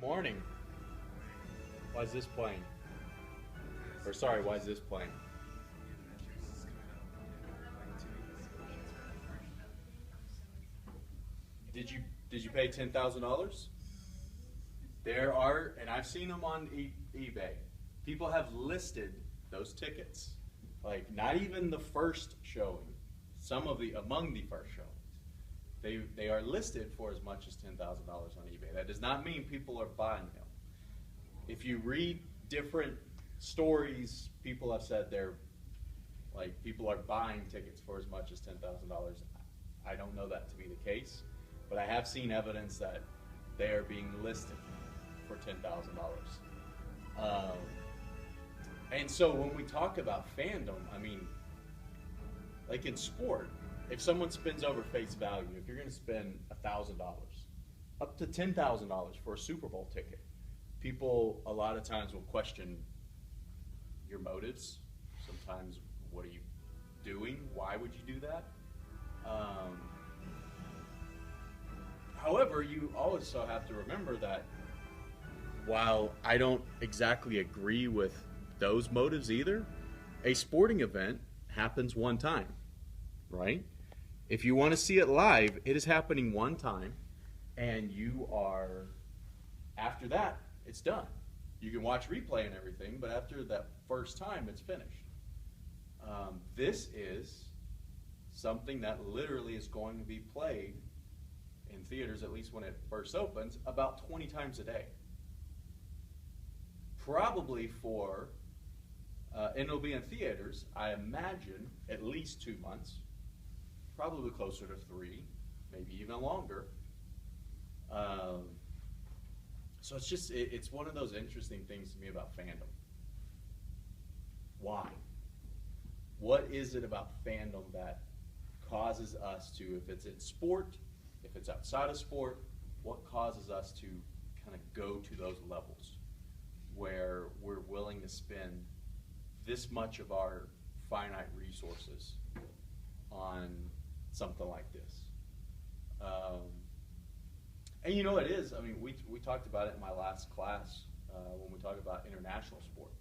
Morning. Why is this playing? Or sorry, why is this playing? Did you did you pay $10,000? There are, and I've seen them on eBay. People have listed those tickets, like not even the first showing. Some of the among the first showings, they are listed for as much as $10,000 on eBay. That does not mean people are buying them. If you read different stories, people have said they're like people are buying tickets for as much as $10,000. I don't know that to be the case, but I have seen evidence that they are being listed for $10,000. And so when we talk about fandom, I mean, like in sport, if someone spends over face value, if you're going to spend $1,000, up to $10,000 for a Super Bowl ticket, people a lot of times will question your motives. Sometimes, what are you doing? Why would you do that? However, you also have to remember that while I don't exactly agree with those motives either, a sporting event happens one time, right? If you want to see it live, it is happening one time, and you are, after that, it's done. You can watch replay and everything, but after that first time, it's finished. This is something that literally is going to be played in theaters, at least when it first opens, about 20 times a day. Probably for, and it'll be in theaters, I imagine, at least 2 months, probably closer to 3, maybe even longer. So it's just, it's one of those interesting things to me about fandom. Why? What is it about fandom that causes us to, if it's in sport, if it's outside of sport, what causes us to kind of go to those levels where we're willing to spend this much of our finite resources on something like this? And you know it is, I mean, we talked about it in my last class when we talked about international sport.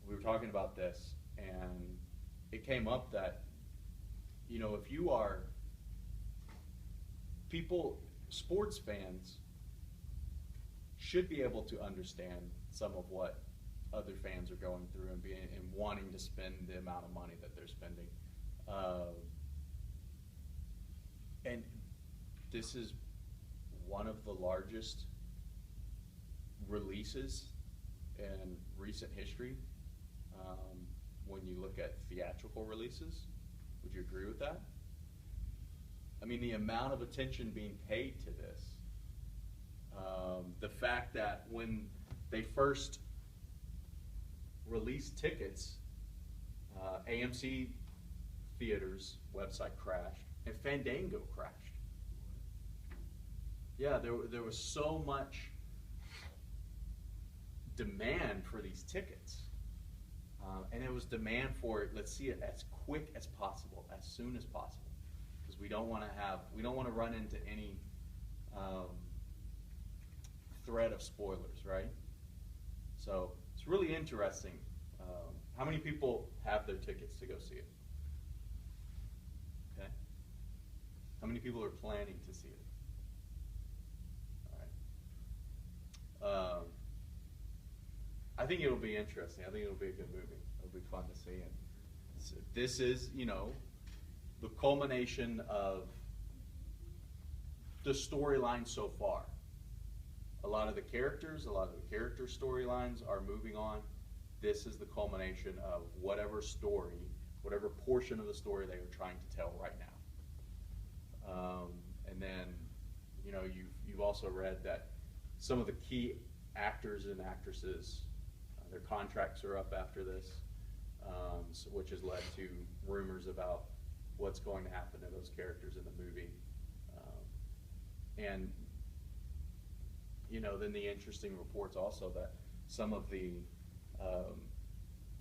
We were talking about this, and it came up that, you know, if you are people, sports fans should be able to understand some of what other fans are going through and wanting to spend the amount of money that they're spending. And this is one of the largest releases in recent history when you look at theatrical releases. Would you agree with that? I mean, the amount of attention being paid to this, the fact that when they first released tickets, AMC Theaters website crashed and Fandango crashed. Yeah, there was so much demand for these tickets, and it was demand for it. Let's see it as quick as possible, as soon as possible, because we don't want to run into any threat of spoilers, right? So it's really interesting. How many people have their tickets to go see it? Okay. How many people are planning to see it? All right. I think it'll be interesting. I think it'll be a good movie. It'll be fun to see. And so this is, you know, the culmination of the storyline so far. A lot of the character storylines are moving on. This is the culmination of whatever story, whatever portion of the story they are trying to tell right now. And then, you know, you've also read that some of the key actors and actresses, their contracts are up after this, which has led to rumors about what's going to happen to those characters in the movie. And, you know, then the interesting reports also that some of the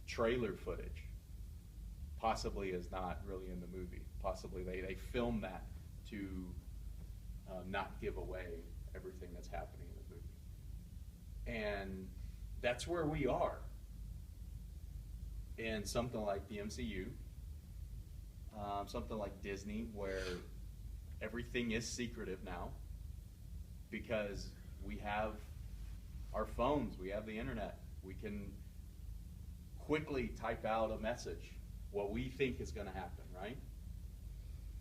trailer footage possibly is not really in the movie. Possibly they filmed that to not give away everything that's happening in the movie. that's where we are. And something like the MCU, something like Disney, where everything is secretive now because we have our phones, we have the internet. We can quickly type out a message, what we think is going to happen, right?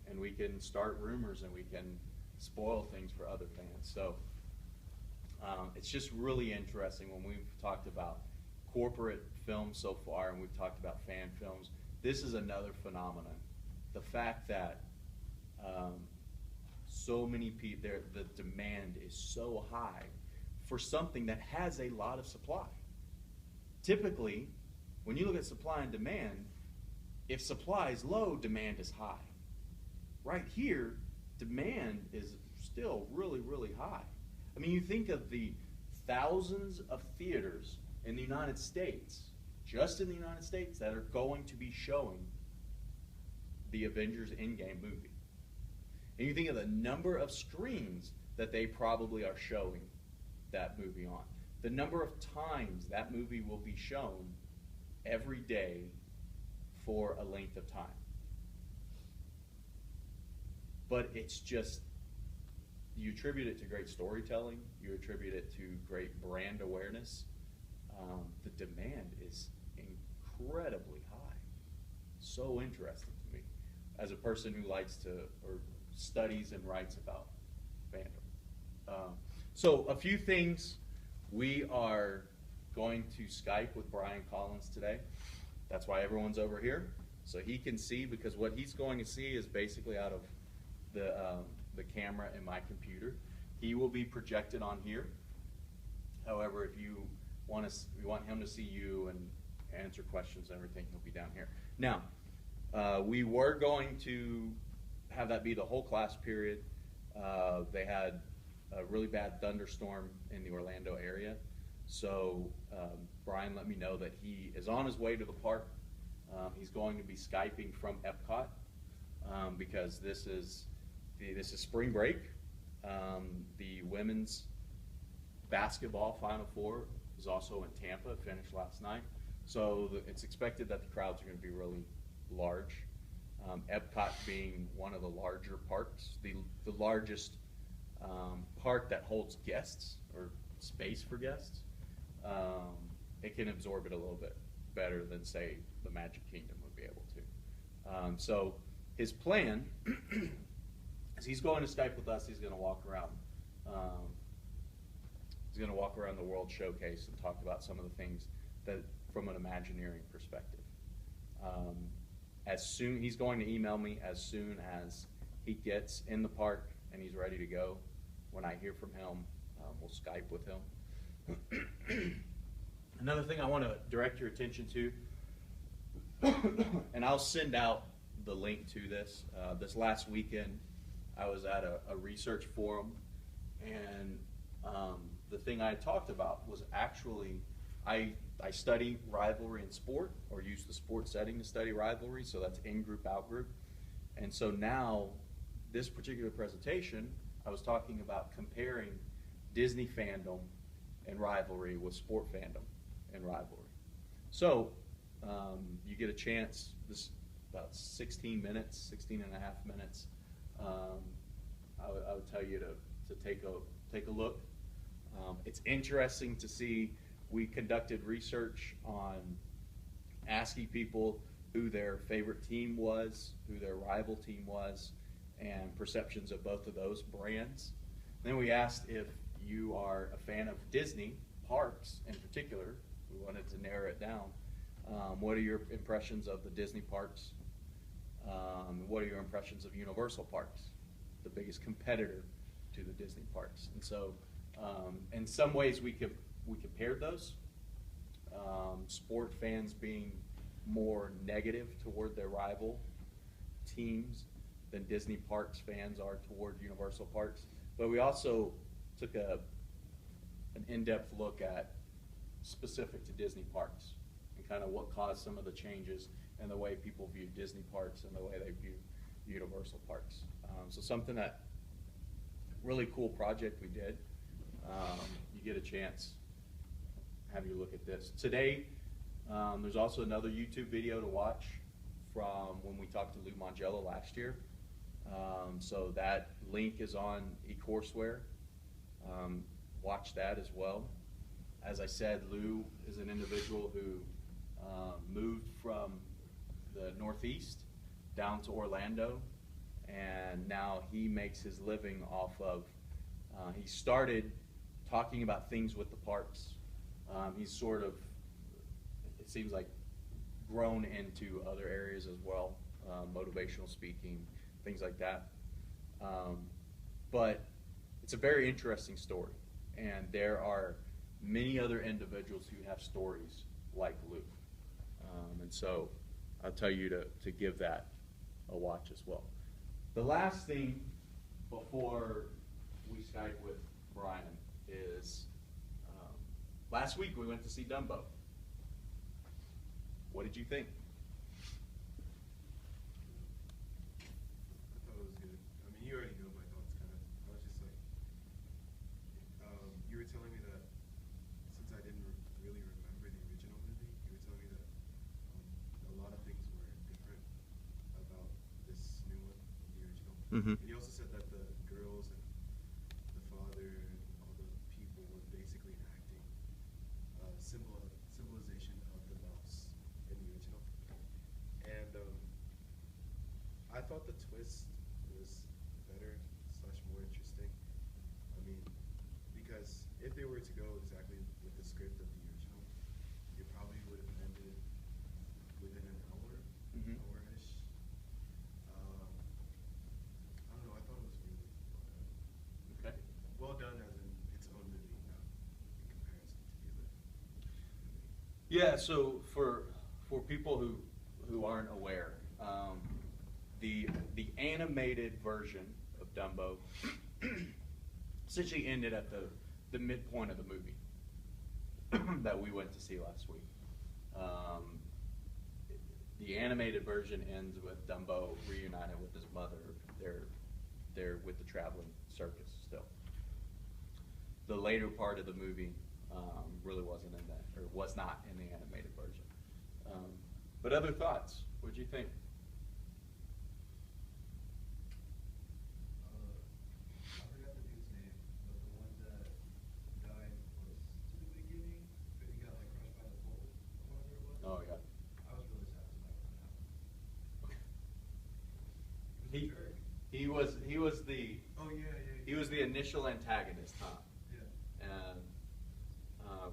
And we can start rumors and we can spoil things for other fans. So it's just really interesting when we've talked about corporate films so far and we've talked about fan films. This is another phenomenon. The fact that so many people, the demand is so high for something that has a lot of supply. Typically, when you look at supply and demand, if supply is low, demand is high. Right here, demand is still really, really high. I mean, you think of the thousands of theaters in the United States, just in the United States, that are going to be showing the Avengers Endgame movie. And you think of the number of screens that they probably are showing that movie on. The number of times that movie will be shown every day for a length of time. But it's just, you attribute it to great storytelling, you attribute it to great brand awareness. The demand is incredibly high. So interesting to me as a person who likes to, or studies and writes about fandom. So a few things. We are going to Skype with Brian Collins today. That's why everyone's over here, so he can see, because what he's going to see is basically out of the camera in my computer. He will be projected on here. However, if you want him to see you and answer questions and everything, he'll be down here. Now, we were going to have that be the whole class period. They had a really bad thunderstorm in the Orlando area. So Brian let me know that he is on his way to the park. He's going to be Skyping from Epcot because this is spring break. The women's basketball Final Four is also in Tampa, finished last night. So it's expected that the crowds are going to be really large. Epcot being one of the larger parks, the largest park that holds guests or space for guests, it can absorb it a little bit better than, say, the Magic Kingdom would be able to. So his plan is he's going to Skype with us. He's going to walk around. He's going to walk around the World Showcase and talk about some of the things that, from an Imagineering perspective. He's going to email me as soon as he gets in the park and he's ready to go. When I hear from him, we'll Skype with him. Another thing I want to direct your attention to, and I'll send out the link to this. This last weekend, I was at a research forum, and the thing I talked about was actually, I study rivalry in sport, or use the sports setting to study rivalry, so that's in-group, out-group. And so now, this particular presentation, I was talking about comparing Disney fandom and rivalry with sport fandom and rivalry. So you get a chance, this about 16 minutes, 16 and a half minutes. I would tell you to take a look. It's interesting to see. We conducted research on asking people who their favorite team was, who their rival team was, and perceptions of both of those brands. Then we asked if you are a fan of Disney parks in particular. We wanted to narrow it down. What are your impressions of the Disney parks? What are your impressions of Universal parks, the biggest competitor to the Disney parks? And so, in some ways, we compared those. Sport fans being more negative toward their rival teams than Disney parks fans are toward Universal parks. But we also took an in-depth look at specific to Disney parks and kind of what caused some of the changes in the way people view Disney parks and the way they view Universal parks. So something that really cool project we did. You get a chance, have you look at this. Today, there's also another YouTube video to watch from when we talked to Lou Mangello last year. So that link is on eCourseware. Watch that as well. As I said, Lou is an individual who moved from the Northeast down to Orlando, and now he makes his living off of, he started talking about things with the parks. He's sort of, it seems like, grown into other areas as well, motivational speaking, things like that. But it's a very interesting story, and there are many other individuals who have stories like Lou. And so I'll tell you to give that a watch as well. The last thing before we Skype with Brian is, last week we went to see Dumbo. What did you think? I thought it was good. I mean, you already know my thoughts, kind of. I was just like, you were telling me that since I didn't really remember the original movie, you were telling me that a lot of things were different about this new one, the original. Mm-hmm. And you also said that the girls and the father and all the people were basically acting symbolization of the mouse in the original. And I thought the twist was better / more interesting. I mean, because if they were to go exactly with the script of the original, it probably would have ended within an hour, Mm-hmm. hour-ish. I don't know, I thought it was really well done. Okay. Well done as in its own movie, not in comparison to the other movie. Yeah, so for people who aren't aware, the animated version of Dumbo essentially ended at the midpoint of the movie that we went to see last week. The animated version ends with Dumbo reunited with his mother. They're with the traveling circus still. The later part of the movie really wasn't in that, or was not in the animated version. But other thoughts? What'd you think? I forgot the dude's name, but the one that died close to the beginning, but he got like crushed by the pole, or whatever it was. Oh yeah. I was really sad when that happened. He He was a jerk. he was the Oh, yeah. he was the initial antagonist, huh? Yeah. And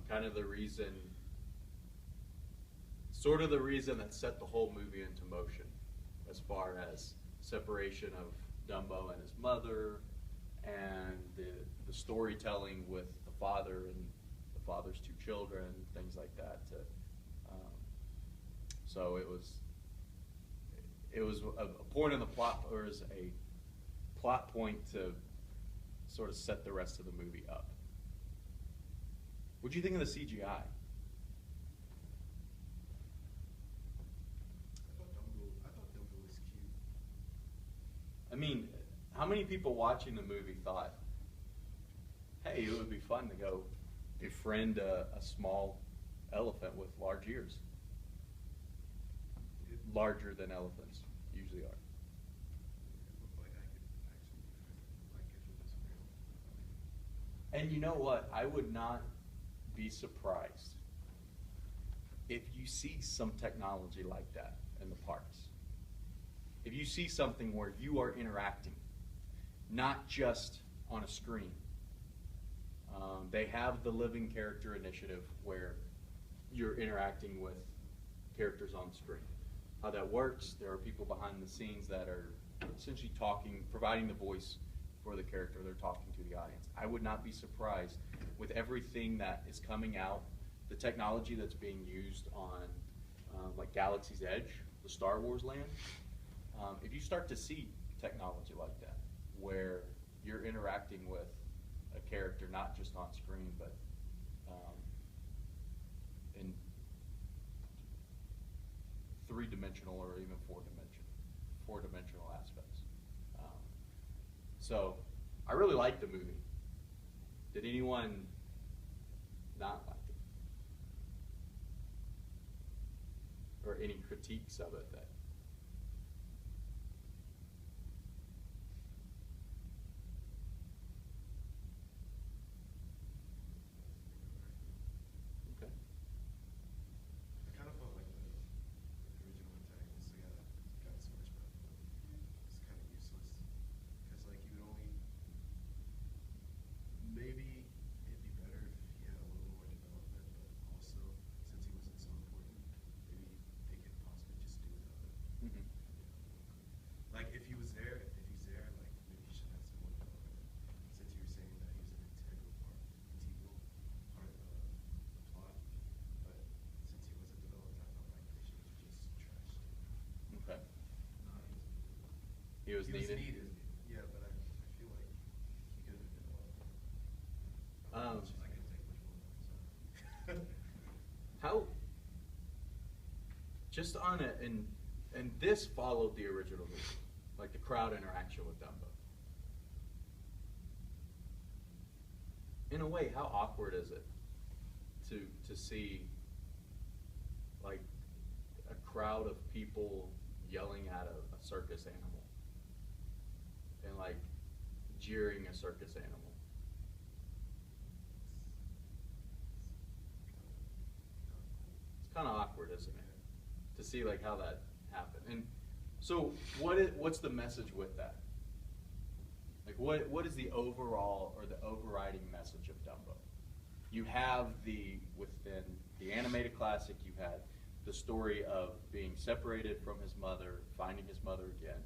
kind of the reason, sort of the reason that set the whole movie into motion, as far as separation of Dumbo and his mother, and the storytelling with the father and the father's two children, things like that. So it was a point in the plot, or is a plot point to sort of set the rest of the movie up. What'd you think of the CGI? I thought Dumbo was cute. I mean, how many people watching the movie thought, hey, it would be fun to go befriend a small elephant with large ears? Larger than elephants usually are. It looked like I could actually like if it was real. And you know what? I would not be surprised if you see some technology like that in the parks. If you see something where you are interacting, not just on a screen. They have the Living Character Initiative where you're interacting with characters on screen. How that works, there are people behind the scenes that are essentially talking, providing the voice for the character. They're talking to the audience. I would not be surprised with everything that is coming out, the technology that's being used on like Galaxy's Edge, the Star Wars land. If you start to see technology like that, where you're interacting with a character not just on screen, but in three-dimensional or even four-dimensional aspects. So I really liked the movie. Did anyone not like it? or any critiques of it that? Okay. I kind of felt like the original antagonist got so much better. It's kind of useless because like you would only maybe it'd be better if he had a little more development, but also since he wasn't so important, maybe they could possibly just do without him. Mm-hmm. Like if he was there, if he's there, like maybe he should have some more development. Since you were saying that he was an integral part of the plot, but since he wasn't developed, I felt like they should have just trashed it. Okay. No, He was needed. Yeah, but I feel like he could have been developed. Um, I couldn't take much more of it, so. How? Just on it, and this followed the original movie, like the crowd interaction with Dumbo. In a way, how awkward is it to see like a crowd of people yelling at a circus animal and like jeering a circus animal? It's kind of awkward, isn't it? To see like how that happened. And so what's the message with that? Like what is the overall or the overriding message of Dumbo? You have within the animated classic, you had the story of being separated from his mother, finding his mother again.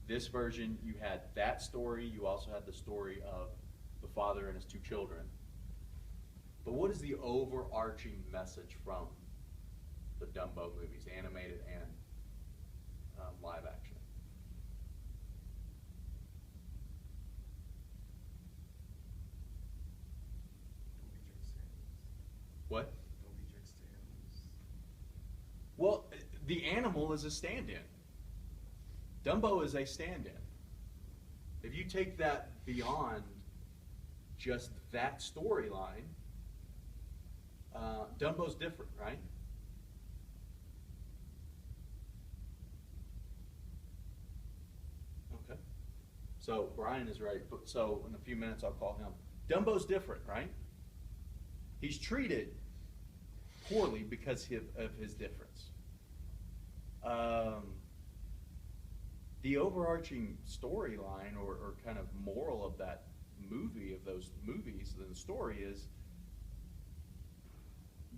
This version, you had that story. You also had the story of the father and his two children. But what is the overarching message from the Dumbo movies, animated and live action? Don't be jerks to animals. What? Don't be jerks to animals. Well, the animal is a stand-in. Dumbo is a stand-in. If you take that beyond just that storyline, Dumbo's different, right? Okay. So Brian is right. So in a few minutes I'll call him. Dumbo's different, right? He's treated poorly because of his difference. The overarching storyline or kind of moral of that movie, of those movies, the story is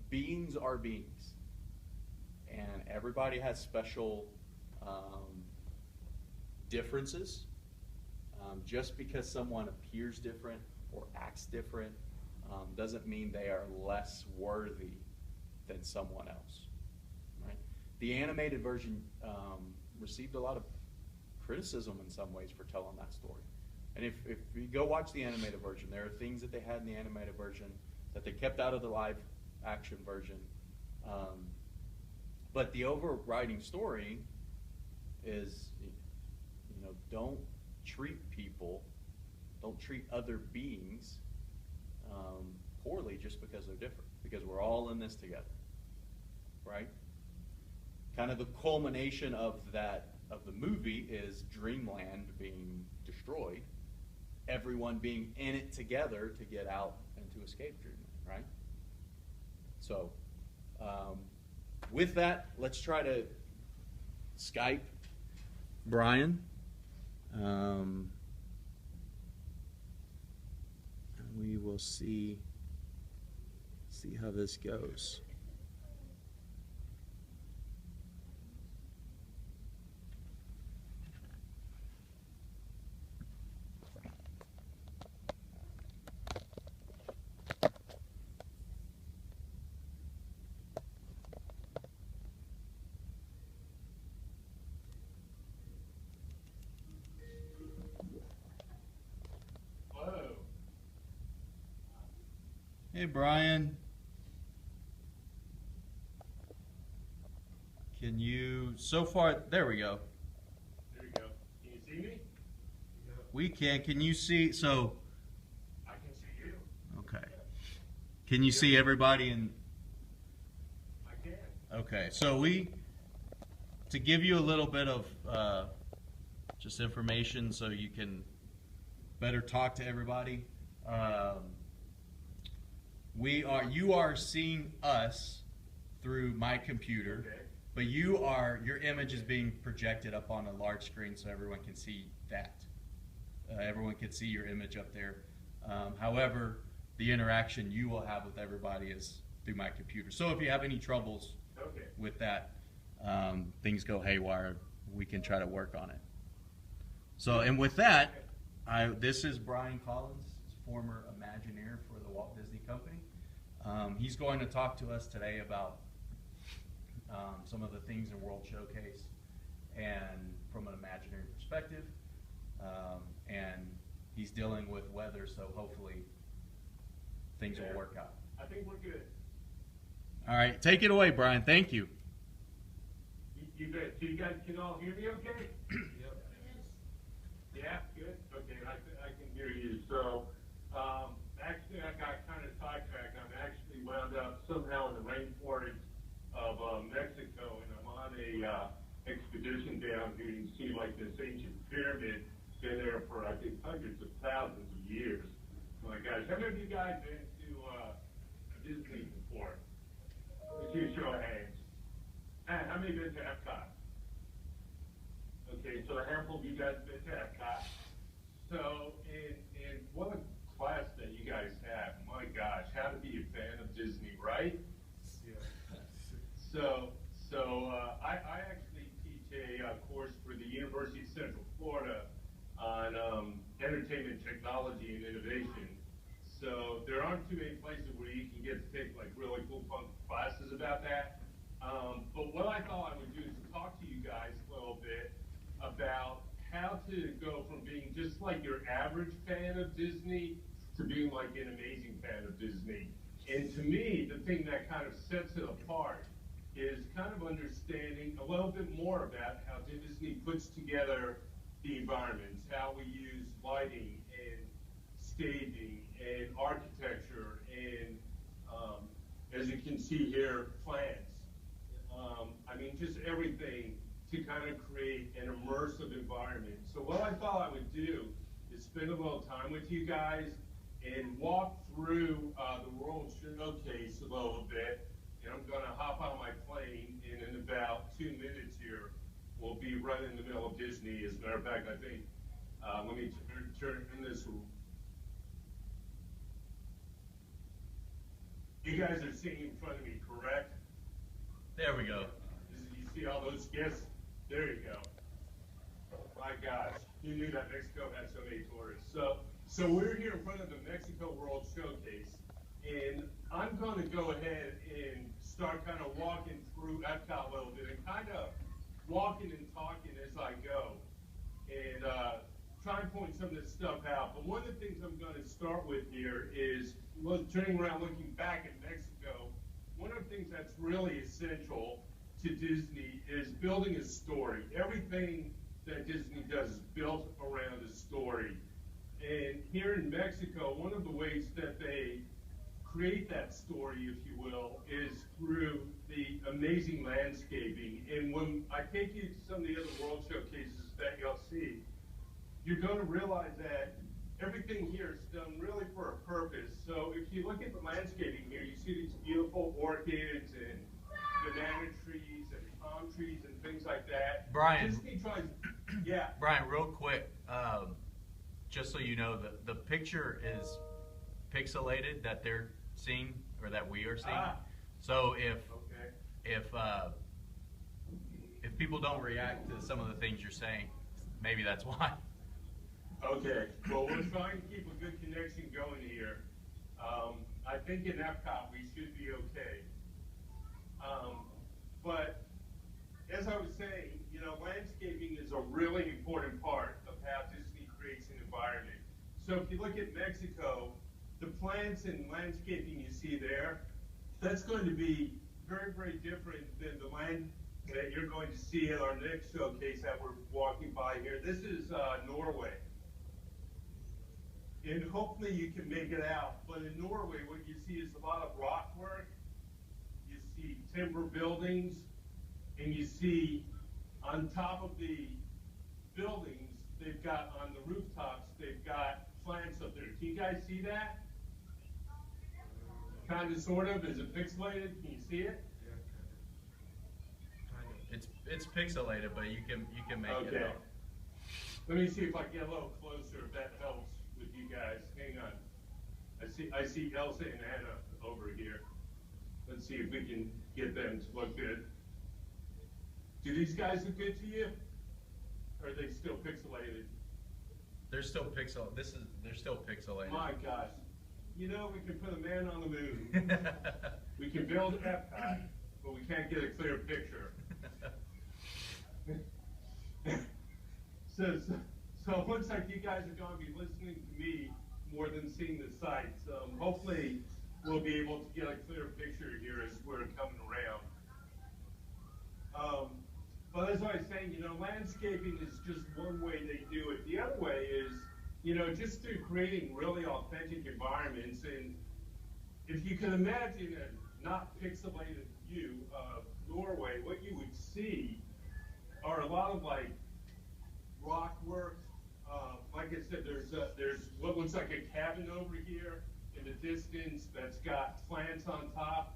beings are beings. And everybody has special differences. Just because someone appears different or acts different doesn't mean they are less worthy than someone else. Right? The animated version received a lot of criticism in some ways for telling that story. And if you go watch the animated version, there are things that they had in the animated version that they kept out of the live action version. But the overriding story is, don't treat people, don't treat other beings poorly just because they're different, because we're all in this together, right? Kind of the culmination of the movie is Dreamland being destroyed, everyone being in it together to get out and to escape Dreamland, right? So, with that, let's try to Skype Brian. And we will see how this goes. Hey, Brian. Can you, so far, there we go. There you go. Can you see me? We can. Can you see, so, I can see you. okay. Can you see everybody in, I can. Okay, so to give you a little bit of just information so you can better talk to everybody, you are seeing us through my computer, Okay. but your image is being projected up on a large screen so everyone can see that. Everyone can see your image up there. However, the interaction you will have with everybody is through my computer. So if you have any troubles Okay. with that, things go haywire, we can try to work on it. So, and with that, this is Brian Collins, former Imagineer for the Walt Disney Company. He's going to talk to us today about some of the things in World Showcase and from an Imagineering perspective. And he's dealing with weather, so hopefully things will work out. I think we're good. All right, take it away, Brian. Thank you. You bet. So you guys can all hear me okay? Yep. Yeah, good. Okay, I can hear you. So, actually, I got kind of sidetracked. I'm actually wound up somehow in the rainforest of Mexico, and I'm on a expedition down here. You can see like this ancient pyramid, been there for I think hundreds of thousands of years. Oh my gosh, how many of you guys been to Disney before? Let's see a show of hands. How many been to Epcot? Okay, so a handful of you guys been to Epcot. So, and what a class that you guys have. My gosh, how to be a fan of Disney, right? Yeah. So I actually teach a course for the University of Central Florida on entertainment technology and innovation. So there aren't too many places where you can get to take like really cool fun classes about that. But what I thought I would do is talk to you guys a little bit about how to go from being just like your average fan of Disney to being like an amazing fan of Disney. And to me, the thing that kind of sets it apart is kind of understanding a little bit more about how Disney puts together the environments, how we use lighting and staging and architecture and, as you can see here, plants. I mean, just everything to kind of create an immersive environment. So what I thought I would do is spend a little time with you guys and walk through the World Showcase a little bit. And I'm going to hop on my plane, and in about 2 minutes here, we'll be right in the middle of Disney. As a matter of fact, I think, let me turn this. You guys are seeing in front of me, correct? There we go. You see all those gifts? There you go. My gosh, who knew that Mexico had so many tourists? So we're here in front of the Mexico World Showcase, and I'm going to go ahead and start kind of walking through Epcot a little bit and kind of walking and talking as I go, and try and point some of this stuff out. But one of the things I'm going to start with here is turning around, looking back at Mexico. One of the things that's really essential to Disney is building a story. Everything that Disney does is built around a story. And here in Mexico, one of the ways that they create that story, if you will, is through the amazing landscaping. And when I take you to some of the other World Showcases that you'll see, you're going to realize that everything here is done really for a purpose. So if you look at the landscaping here, you see these beautiful orchids and banana trees and palm trees and things like that. Brian. Disney tries, yeah. Brian, real quick, just so you know, the picture is pixelated that they're seeing or that we are seeing. So if people don't react to some of the things you're saying, maybe that's why. Okay, well, we're trying to keep a good connection going here. I think in Epcot we should be okay. But as I was saying, you know, landscaping is a really important part of how Disney creates an environment. So if you look at Mexico, the plants and landscaping you see there, that's going to be very, very different than the land that you're going to see at our next showcase that we're walking by here. This is Norway. And hopefully you can make it out. But in Norway, what you see is a lot of rock work. You see timber buildings, and you see on top of the buildings, they've got on the rooftops, they've got plants up there. Can you guys see that? Kind of, sort of. Is it pixelated? Can you see it? Yeah, kind of. It's pixelated, but you can make it Okay. out. Let me see if I can get a little closer, if that helps with you guys. Hang on. I see Elsa and Anna over here. Let's see if we can get them to look good. Do these guys look good to you? Or are they still pixelated? They're still they're still pixelated. My gosh. You know, we can put a man on the moon. We can build Epcot, but we can't get a clear picture. So it looks like you guys are going to be listening to me more than seeing the sights. Hopefully, we'll be able to get a clear picture here as we're coming around. But as I was saying, you know, landscaping is just one way they do it. The other way is, you know, just through creating really authentic environments. And if you can imagine a not pixelated view of Norway, what you would see are a lot of like rock work. Like I said, there's what looks like a cabin over here in the distance that's got plants on top.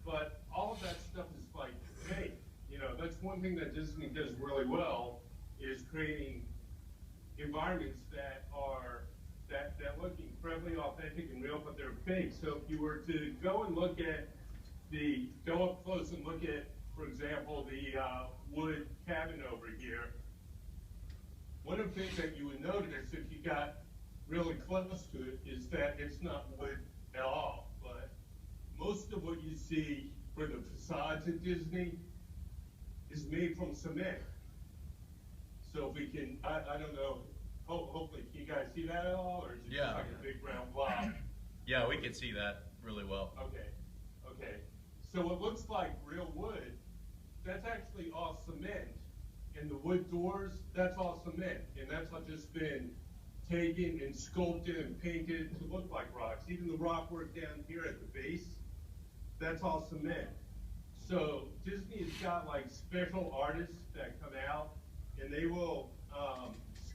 But all of that stuff is like fake. You know, that's one thing that Disney does really well, is creating environments that are that look incredibly authentic and real, but they're fake. So if you were to go up close and look at, for example, the wood cabin over here, one of the things that you would notice if you got really close to it is that it's not wood at all. But most of what you see for the facades at Disney is made from cement. So if we can, I don't know, hopefully, can you guys see that at all, or is it just like a big round block? Yeah, we can see that really well. Okay. So what looks like real wood, that's actually all cement. And the wood doors, that's all cement. And that's just been taken and sculpted and painted to look like rocks. Even the rock work down here at the base, that's all cement. So Disney has got like special artists that come out, and they will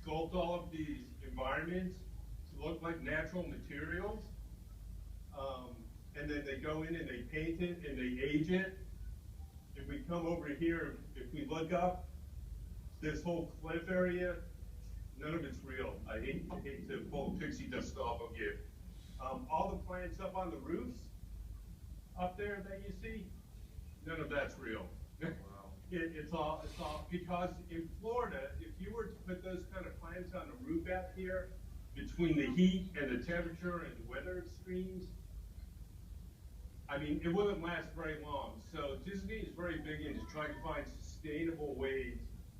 sculpt all of these environments to look like natural materials. And then they go in and they paint it and they age it. If we come over here, if we look up, this whole cliff area, none of it's real. I hate to pull pixie dust off of you. All the plants up on the roofs, up there that you see, none of that's real. Wow. It's all because in Florida, if you were to put those kind of plants on the roof out here, between the heat and the temperature and the weather extremes, I mean, it wouldn't last very long. So Disney is very big into trying to find sustainable ways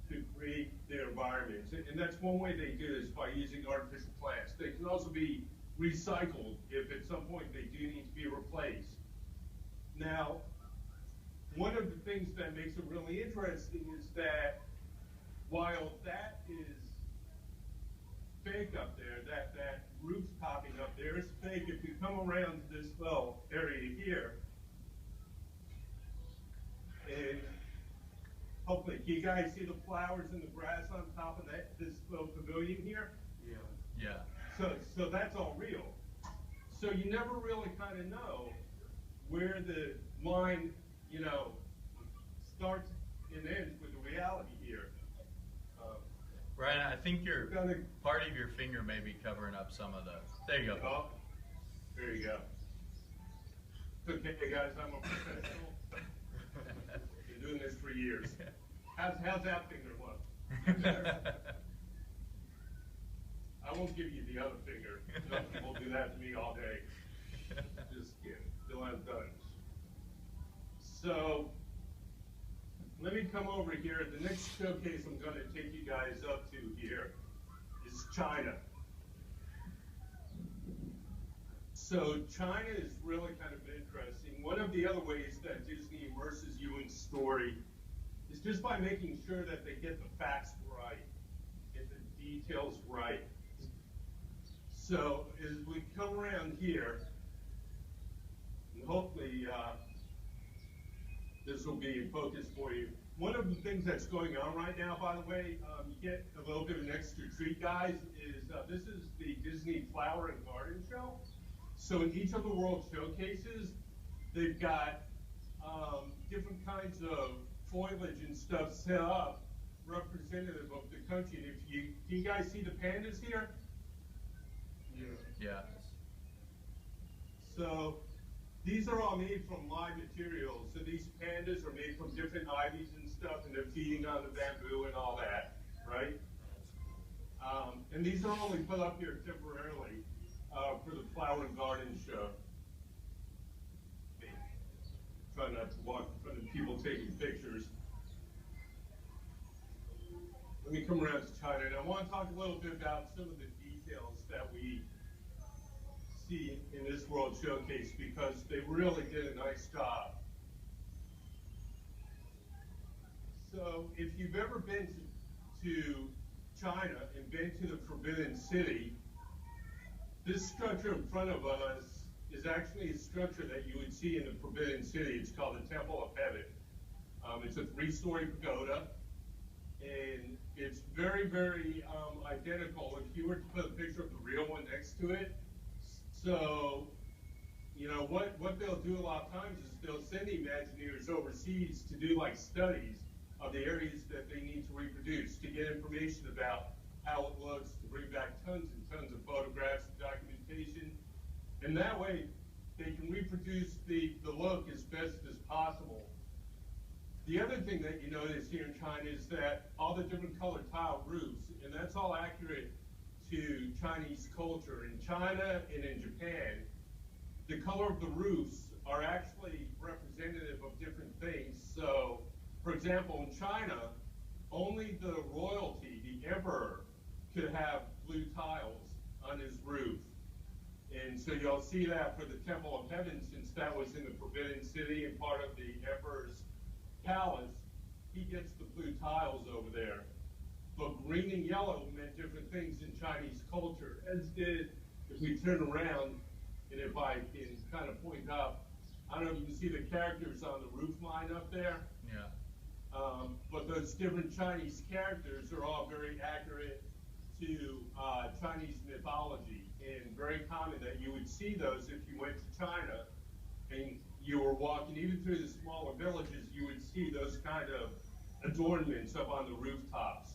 to create their environments. And that's one way they do this, by using artificial plants. They can also be recycled if at some point they do need to be replaced. Now, one of the things that makes it really interesting is that while that is fake up there, that roof topping up there is fake, if you come around to this little area here, and hopefully, can you guys see the flowers and the grass on top of this little pavilion here? Yeah. So that's all real. So you never really kind of know where the line, you know, starts and ends with the reality here. Brian, I think part of your finger may be covering up some of the. There you go. Oh, there you go. It's okay, guys. I'm a professional. Been doing this for years. How's that finger look? I won't give you the other finger. Some people do that to me all day. Just kidding. Still has done. So let me come over here. The next showcase I'm going to take you guys up to here is China. So China is really kind of interesting. One of the other ways that Disney immerses you in story is just by making sure that they get the facts right, get the details right. So as we come around here, and hopefully this will be in focus for you. One of the things that's going on right now, by the way, you get a little bit of an extra treat, guys, is this is the Disney Flower and Garden Show. So in each of the World Showcases, they've got different kinds of foliage and stuff set up representative of the country. And if you, can you guys see the pandas here? Yeah. So these are all made from live materials. So these pandas are made from different ivies and stuff, and they're feeding on the bamboo and all that, right? And these are only put up here temporarily for the Flower and Garden Show. Try not to walk in front of people taking pictures. Let me come around to China, and I want to talk a little bit about some of the details that we see in this World Showcase, because they really did a nice job. So if you've ever been to China and been to the Forbidden City, this structure in front of us is actually a structure that you would see in the Forbidden City. It's called the Temple of Heaven. It's a 3-story pagoda, and it's very, very identical if you were to put a picture of the real one next to it. So, you know, what they'll do a lot of times is they'll send Imagineers overseas to do like studies of the areas that they need to reproduce, to get information about how it looks, to bring back tons and tons of photographs and documentation. And that way, they can reproduce the look as best as possible. The other thing that you notice here in China is that all the different colored tile roofs, and that's all accurate to Chinese culture. In China and in Japan, the color of the roofs are actually representative of different things. So, for example, in China, only the royalty, the emperor, could have blue tiles on his roof. And so you'll see that for the Temple of Heaven, since that was in the Forbidden City and part of the emperor's palace, he gets the blue tiles over there. But green and yellow meant different things in Chinese culture, as did, if we turn around, and if I can kind of point up, I don't know if you can see the characters on the roof line up there. Yeah. But those different Chinese characters are all very accurate to Chinese mythology, and very common that you would see those if you went to China and you were walking, even through the smaller villages, you would see those kind of adornments up on the rooftops.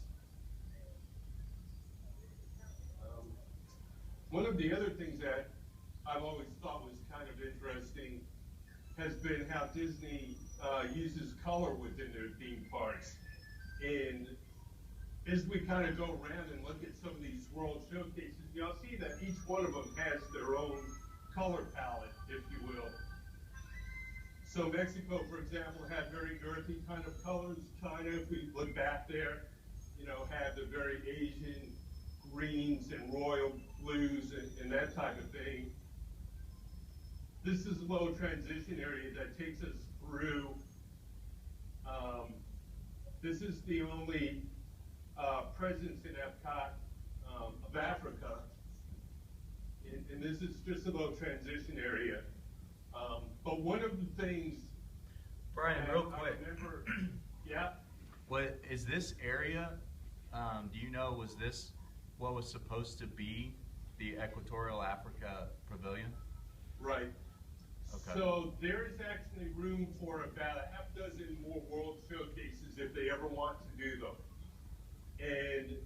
One of the other things that I've always thought was kind of interesting has been how Disney uses color within their theme parks. And as we kind of go around and look at some of these world showcases, you'll see that each one of them has their own color palette, if you will. So Mexico, for example, had very earthy kind of colors. China, if we look back there, you know, had the very Asian greens and royal blues and that type of thing. This is a little transition area that takes us through. This is the only presence in Epcot of Africa, and this is just a little transition area. But one of the things, Brian, real quick. I remember, yeah. What is this area? Do you know, was this what was supposed to be the Equatorial Africa Pavilion? Right. Okay. So there is actually room for about a half dozen more world showcases if they ever want to do them. And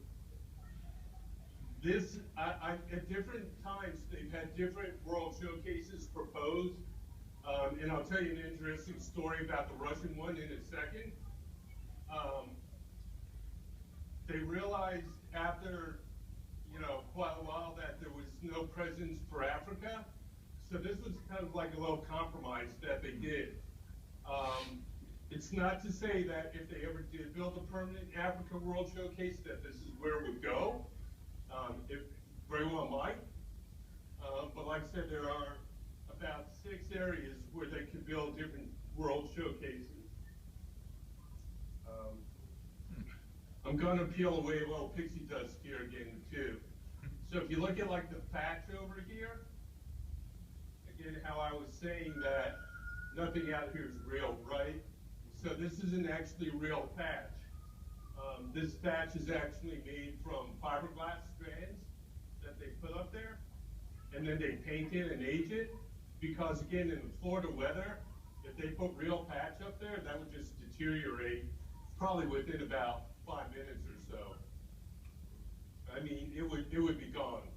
this, at different times, they've had different world showcases proposed. And I'll tell you an interesting story about the Russian one in a second. They realized after, you know, quite a while that there was no presence for Africa. So this was kind of like a little compromise that they did. It's not to say that if they ever did build a permanent Africa World Showcase that this is where it would go. It very well might. But like I said, there are about 6 areas where they could build different world showcases. I'm going to peel away a little pixie dust here again too. So if you look at like the facts over here, again, how I was saying that nothing out here is real, right? So this isn't actually a real patch. This patch is actually made from fiberglass strands that they put up there, and then they paint it and age it, because again, in the Florida weather, if they put real patch up there, that would just deteriorate probably within about 5 minutes or so. I mean, it would be gone.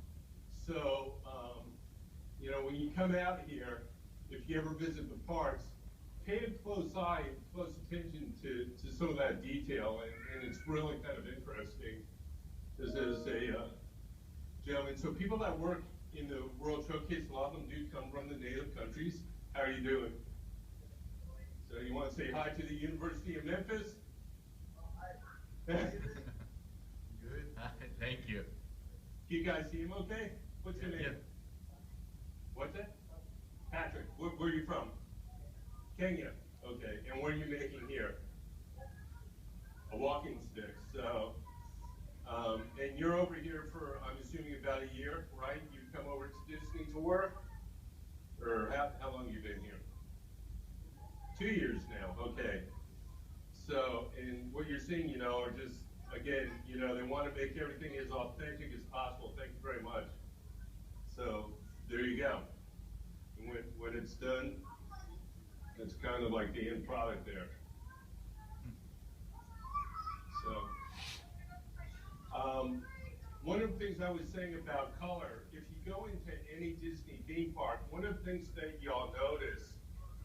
So, you know, when you come out here, if you ever visit the parks, pay a close eye and close attention to some of that detail, and it's really kind of interesting. This is a gentleman. So people that work in the World Showcase, a lot of them do come from the native countries. How are you doing? So you want to say hi to the University of Memphis? Good. Thank you. Do you guys see him okay? What's your name? Yeah. What's that? Patrick. Where are you from? Kenya. Okay. And what are you making here? A walking stick. So, and you're over here for, I'm assuming, about a year, right? You've come over to Disney to work? Or how long have you been here? 2 years now. Okay. So, and what you're seeing, you know, are just, again, you know, they want to make everything as authentic as possible. Thank you very much. So, there you go. And when it's done, it's kind of like the end product there. So, one of the things I was saying about color, if you go into any Disney theme park, one of the things that y'all notice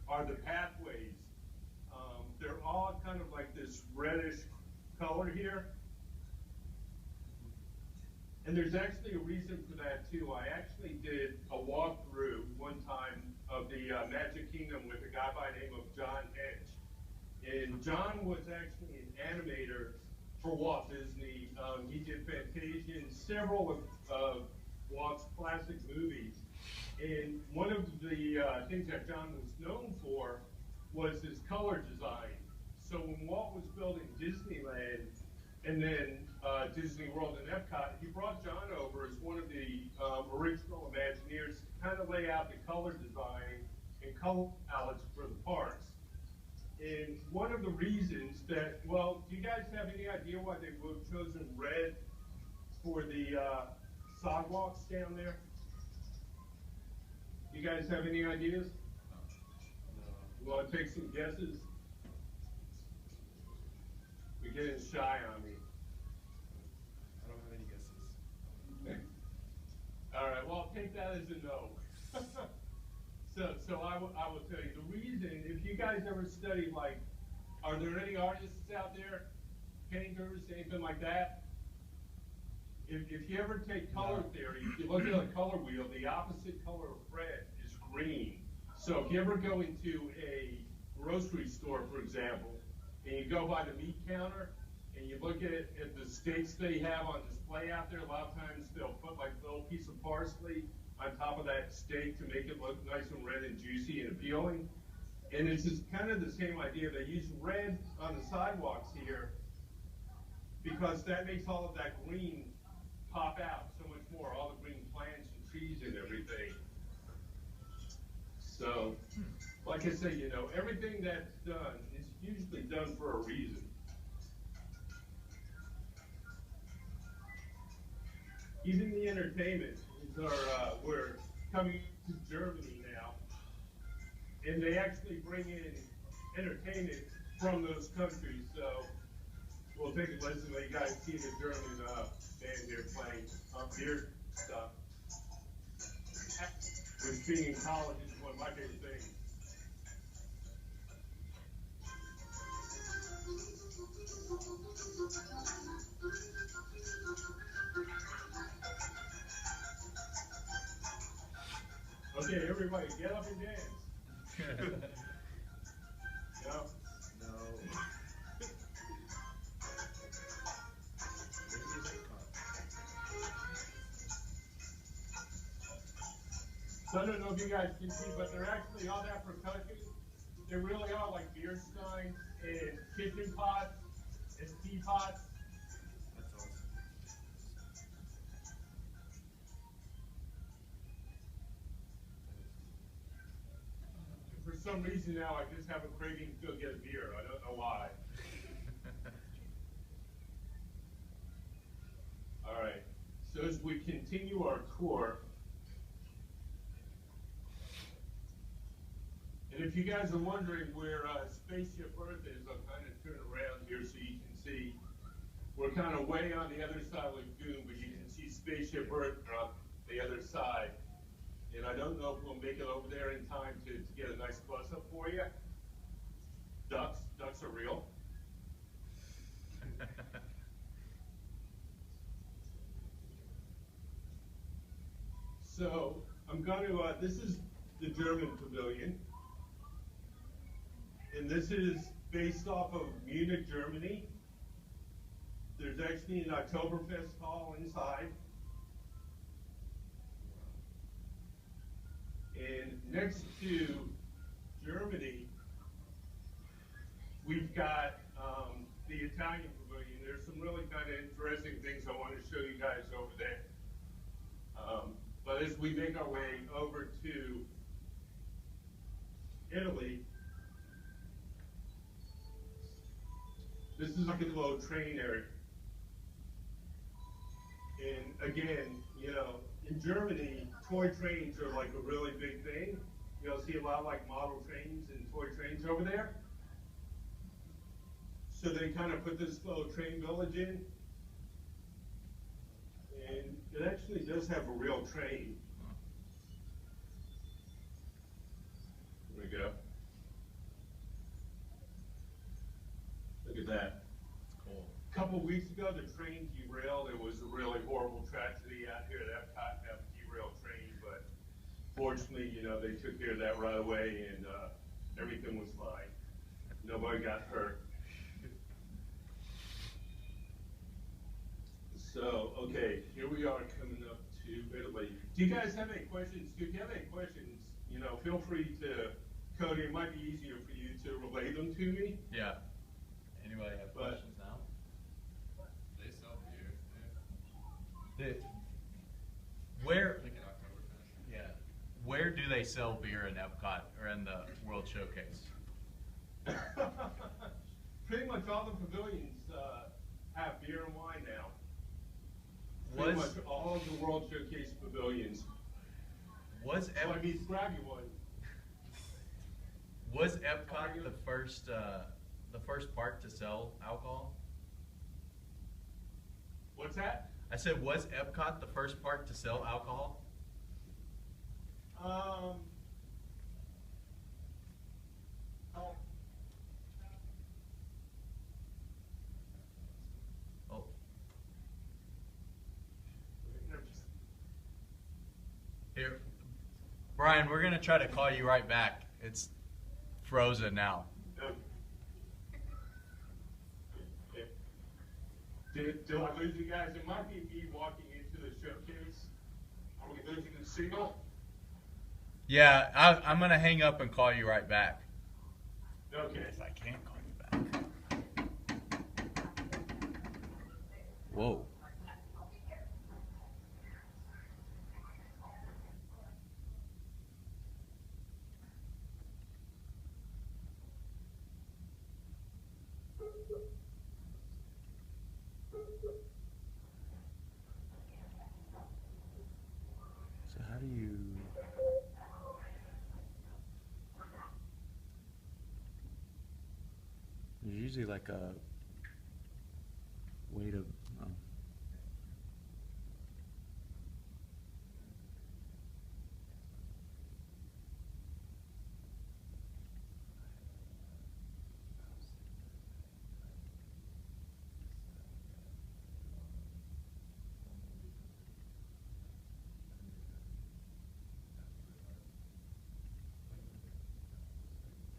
are the pathways. They're all kind of like this reddish color here. And there's actually a reason for that too. I actually did a walkthrough one time of the Magic Kingdom with a guy by the name of John Hedge. And John was actually an animator for Walt Disney. He did Fantasia and several of Walt's classic movies. And one of the things that John was known for was his color design. So when Walt was building Disneyland and then Disney World and Epcot, he brought John over as one of the original Imagineers to kind of lay out the color design and color palettes for the parks. And one of the reasons that, well, do you guys have any idea why they would have chosen red for the sidewalks down there? You guys have any ideas? No. You want to take some guesses? You're getting shy on me. I don't have any guesses. All right, well, I'll take that as a no. So I will tell you, the reason, if you guys ever study, like, are there any artists out there, painters, anything like that? If you ever take color theory, if you look at a color wheel, the opposite color of red is green. So if you ever go into a grocery store, for example, and you go by the meat counter, and you look at the steaks they have on display out there, a lot of times they'll put like a little piece of parsley on top of that steak to make it look nice and red and juicy and appealing. And it's just kind of the same idea. They use red on the sidewalks here because that makes all of that green pop out so much more, all the green plants and trees and everything. So, like I say, you know, everything that's done is usually done for a reason. Even the entertainment is we're coming to Germany now, and they actually bring in entertainment from those countries. So we'll take a listen. You guys see the German band here playing beer stuff. Which being in college is one of my favorite things. Okay, everybody, get up and dance. No? No. So I don't know if you guys can see, but they're actually all that percussion. They really are like beer steins and kitchen pots and teapots. That's awesome. For some reason now I just have a craving to go get a beer. I don't know why. All right. So as we continue our tour, and if you guys are wondering where Spaceship Earth is, I'll kind of turn around here so you can see. We're kind of way on the other side of the lagoon, but you can see Spaceship Earth on the other side. And I don't know if we'll make it over there in time to get a nice close-up for you. Ducks are real. So I'm going to, this is the German pavilion. And this is based off of Munich, Germany. There's actually an Oktoberfest hall inside. And next to Germany, we've got the Italian pavilion. There's some really kind of interesting things I want to show you guys over there. But as we make our way over to Italy, this is like a little train area. And again, you know, in Germany, toy trains are like a really big thing. You'll see a lot of like model trains and toy trains over there. So they kind of put this little train village in. And it actually does have a real train. There we go. Look at that. It's cool. A couple weeks ago, the train derailed. It was a really horrible tragedy out here at Epcot to have a derailed train, but fortunately, you know, they took care of that right away, and everything was fine. Nobody got hurt. So, okay, here we are coming up to Italy. Do you guys have any questions? If you have any questions, you know, feel free to, Cody, it might be easier for you to relay them to me. Yeah. Anybody have questions now? They sell beer. Where? Like at Oktoberfest. Yeah. Where do they sell beer in Epcot or in the World Showcase? Pretty much all the pavilions have beer and wine now. Pretty much all of the World Showcase pavilions. Was So I mean, grab you one. Was Epcot the first park to sell alcohol? What's that? I said, was Epcot the first park to sell alcohol? Oh. Oh. Here, Brian, we're gonna try to call you right back. It's frozen now. Did I lose you guys? It might be me walking into the showcase. Are we losing the signal? Yeah, I'm gonna hang up and call you right back. Okay. If I can't call you back. Whoa. So how do you... There's usually like a way to... Oh.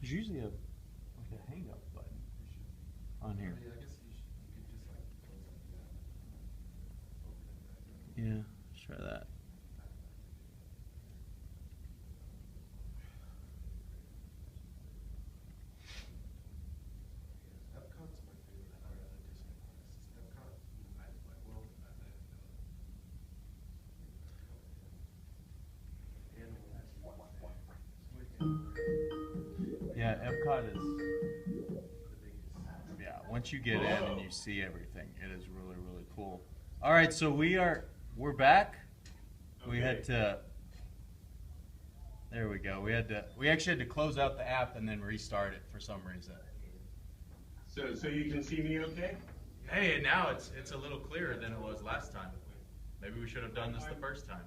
There's usually like a hang up button on here. Yeah, I guess you could just like close up the app. Open it back up. Yeah, let's try that. Epcot's my favorite part of the Disney parks. Epcot, World, Animals. Yeah, Epcot is. The biggest. Yeah, once you get in and you see everything, it is really, really cool. All right, so we're back. We Okay. had to. There we go. We actually had to close out the app and then restart it for some reason. So you can see me okay? Hey, and now it's a little clearer than it was last time. Maybe we should have done this the first time.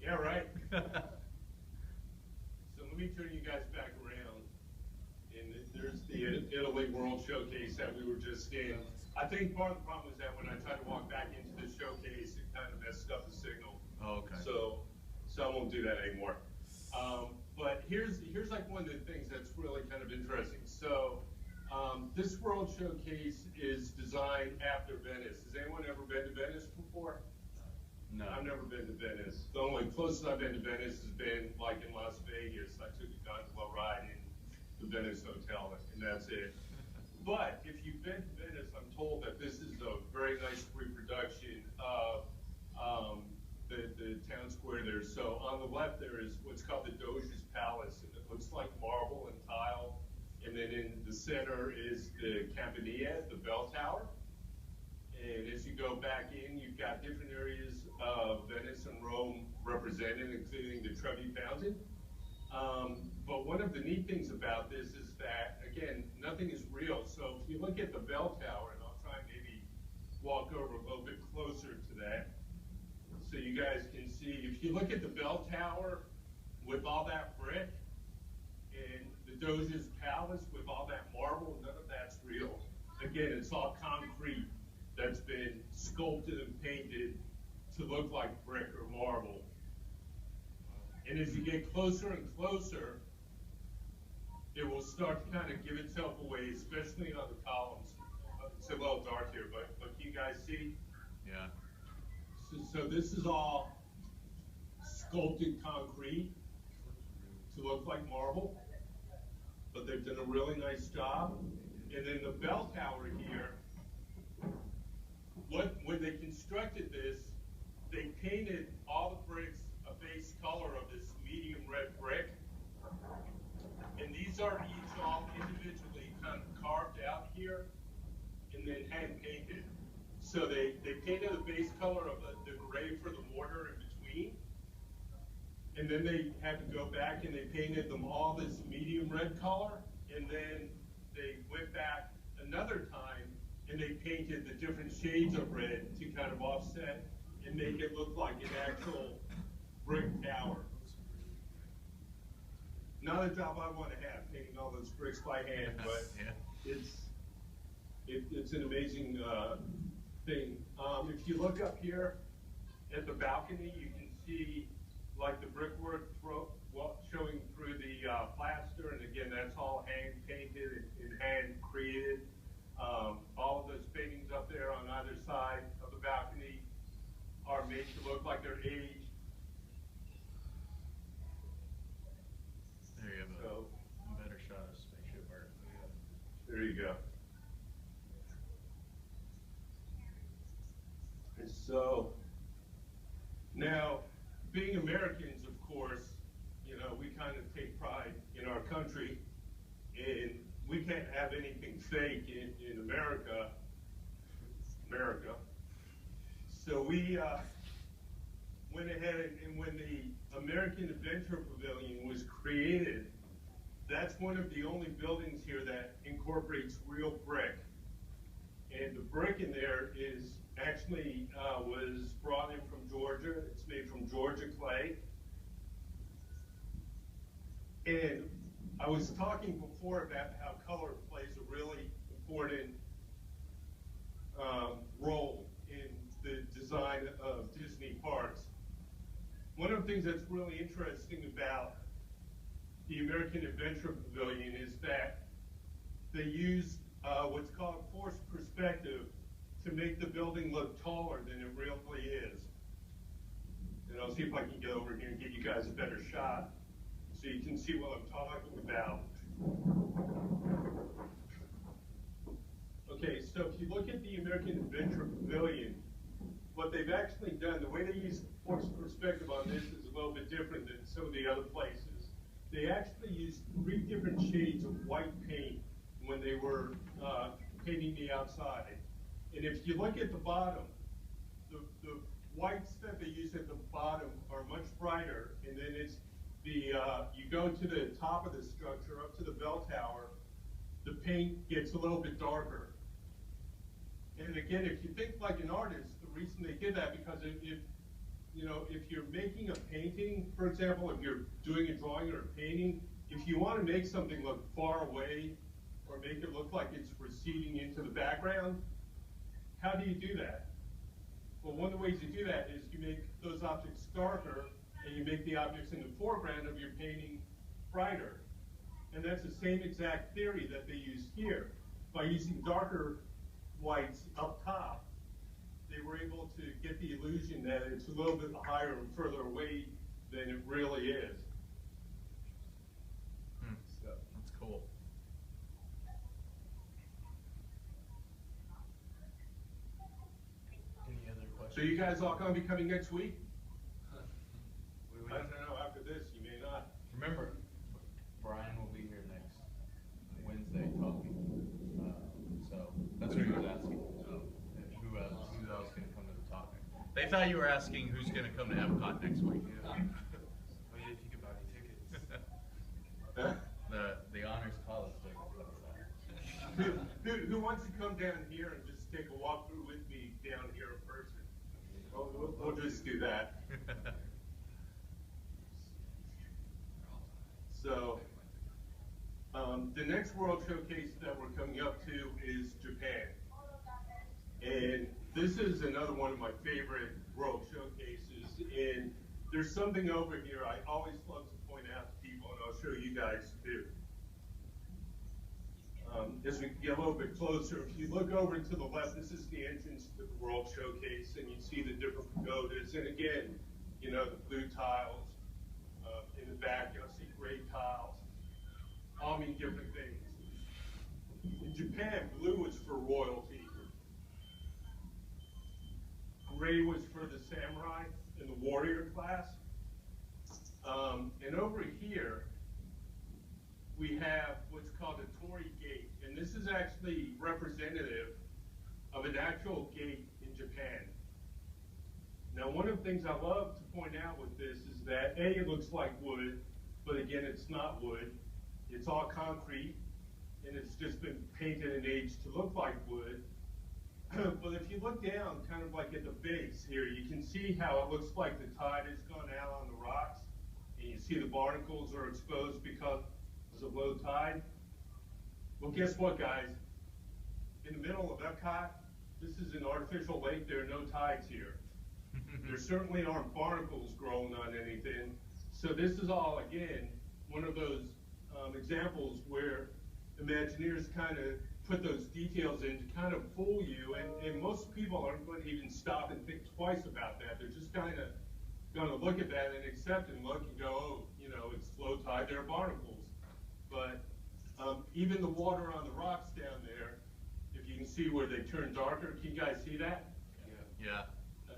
Yeah, right. So let me turn you guys back around. And there's the Italy World Showcase that we were just in. I think part of the problem is that when I tried to walk back into the showcase, it kind of messed up the signal. Oh, okay. So I won't do that anymore. But here's like one of the things that's really kind of interesting. So this World Showcase is designed after Venice. Has anyone ever been to Venice before? No. I've never been to Venice. The only closest I've been to Venice has been like in Las Vegas. I took a gondola ride in the Venice Hotel, and that's it. But if you've been to Venice, I'm told that this is a very nice reproduction of the town square there. So on the left there is what's called the Doge's Palace, and it looks like marble and tile. And then in the center is the Campanile, the bell tower. And as you go back in, you've got different areas of Venice and Rome represented, including the Trevi Fountain. But one of the neat things about this is that, again, nothing is real. So if you look at the bell tower, and I'll try and maybe walk over a little bit closer to that so you guys can see. If you look at the bell tower with all that brick and the Doge's Palace with all that marble, none of that's real. Again, it's all concrete that's been sculpted and painted to look like brick or marble. And as you get closer and closer, it will start to kind of give itself away, especially on the columns. It's a little dark here, but can you guys see? Yeah. So this is all sculpted concrete to look like marble, but they've done a really nice job. And then the bell tower here, when they constructed this, they painted all the bricks a base color of this medium red brick. And these are each all individually kind of carved out here and then hand painted. So they painted the base color of the gray for the mortar in between. And then they had to go back and they painted them all this medium red color. And then they went back another time and they painted the different shades of red to kind of offset and make it look like an actual brick tower. Not a job I want to have, painting all those bricks by hand, but Yeah. it's an amazing thing. If you look up here at the balcony, you can see like the brickwork showing through the plaster, and again, that's all hand painted and hand created. All of those paintings up there on either side of the balcony are made to look like they're aged. There you have So, a better shot of Spaceship Earth. there you go. And so, now, being Americans, of course, you know, we kind of take pride in our country, and we can't have anything fake in America. So we went ahead and when the American Adventure Pavilion was created, that's one of the only buildings here that incorporates real brick. And the brick in there is actually was brought in from Georgia. It's made from Georgia clay. And I was talking before about how color plays a really important role in the design of Disney parks. One of the things that's really interesting about the American Adventure Pavilion is that they use what's called forced perspective to make the building look taller than it really is. And I'll see if I can get over here and give you guys a better shot so you can see what I'm talking about. Okay, so if you look at the American Adventure Pavilion, what they've actually done, the way they use forced perspective on this is a little bit different than some of the other places. they actually used 3 different shades of white paint when they were painting the outside. And if you look at the bottom, the whites that they use at the bottom are much brighter, and then it's you go to the top of the structure, up to the bell tower, the paint gets a little bit darker. And again, if you think like an artist, the reason they did that, because if you're making a painting, for example, if you're doing a drawing or a painting, if you want to make something look far away or make it look like it's receding into the background, how do you do that? Well, one of the ways you do that is you make those objects darker, and you make the objects in the foreground of your painting brighter. And that's the same exact theory that they use here. By using darker whites up top, they were able to get the illusion that it's a little bit higher and further away than it really is. So. That's cool. Any other questions? So you guys all gonna be coming next week? We I don't know, after this, you may not. Remember, Brian will be here next Wednesday talking. So that's what he was asking. Who else can come to the talk? They thought you were asking who's going to come to Epcot next week. Oh yeah, if you could buy me tickets. The honors college ticket. Who wants to come down here and just take a walk through with me down here in person? We'll just do that. So, the next World Showcase that we're coming up to is Japan. And this is another one of my favorite World Showcases. And there's something over here I always love to point out to people, and I'll show you guys too. As we get a little bit closer, if you look over to the left, this is the entrance to the World Showcase, and you see the different pagodas. And again, the blue tiles. In the back, you'll see gray tiles. All mean different things. In Japan, blue was for royalty. Gray was for the samurai and the warrior class. And over here, we have what's called a Torii gate. And this is actually representative of an actual gate in Japan. Now, one of the things I love to point out with this is that, A, it looks like wood, but again, it's not wood. It's all concrete, and it's just been painted and aged to look like wood. But if you look down, kind of like at the base here, you can see how it looks like the tide has gone out on the rocks, and you see the barnacles are exposed because of low tide. Well, guess what, guys? In the middle of Epcot, this is an artificial lake. There are no tides here. There certainly aren't barnacles growing on anything. So this is all, again, one of those examples where Imagineers kind of put those details in to kind of fool you, and most people aren't going to even stop and think twice about that. They're just kind of going to look at that and accept and look and go, oh, it's low tide, there are barnacles. But even the water on the rocks down there, if you can see where they turn darker, can you guys see that? Yeah.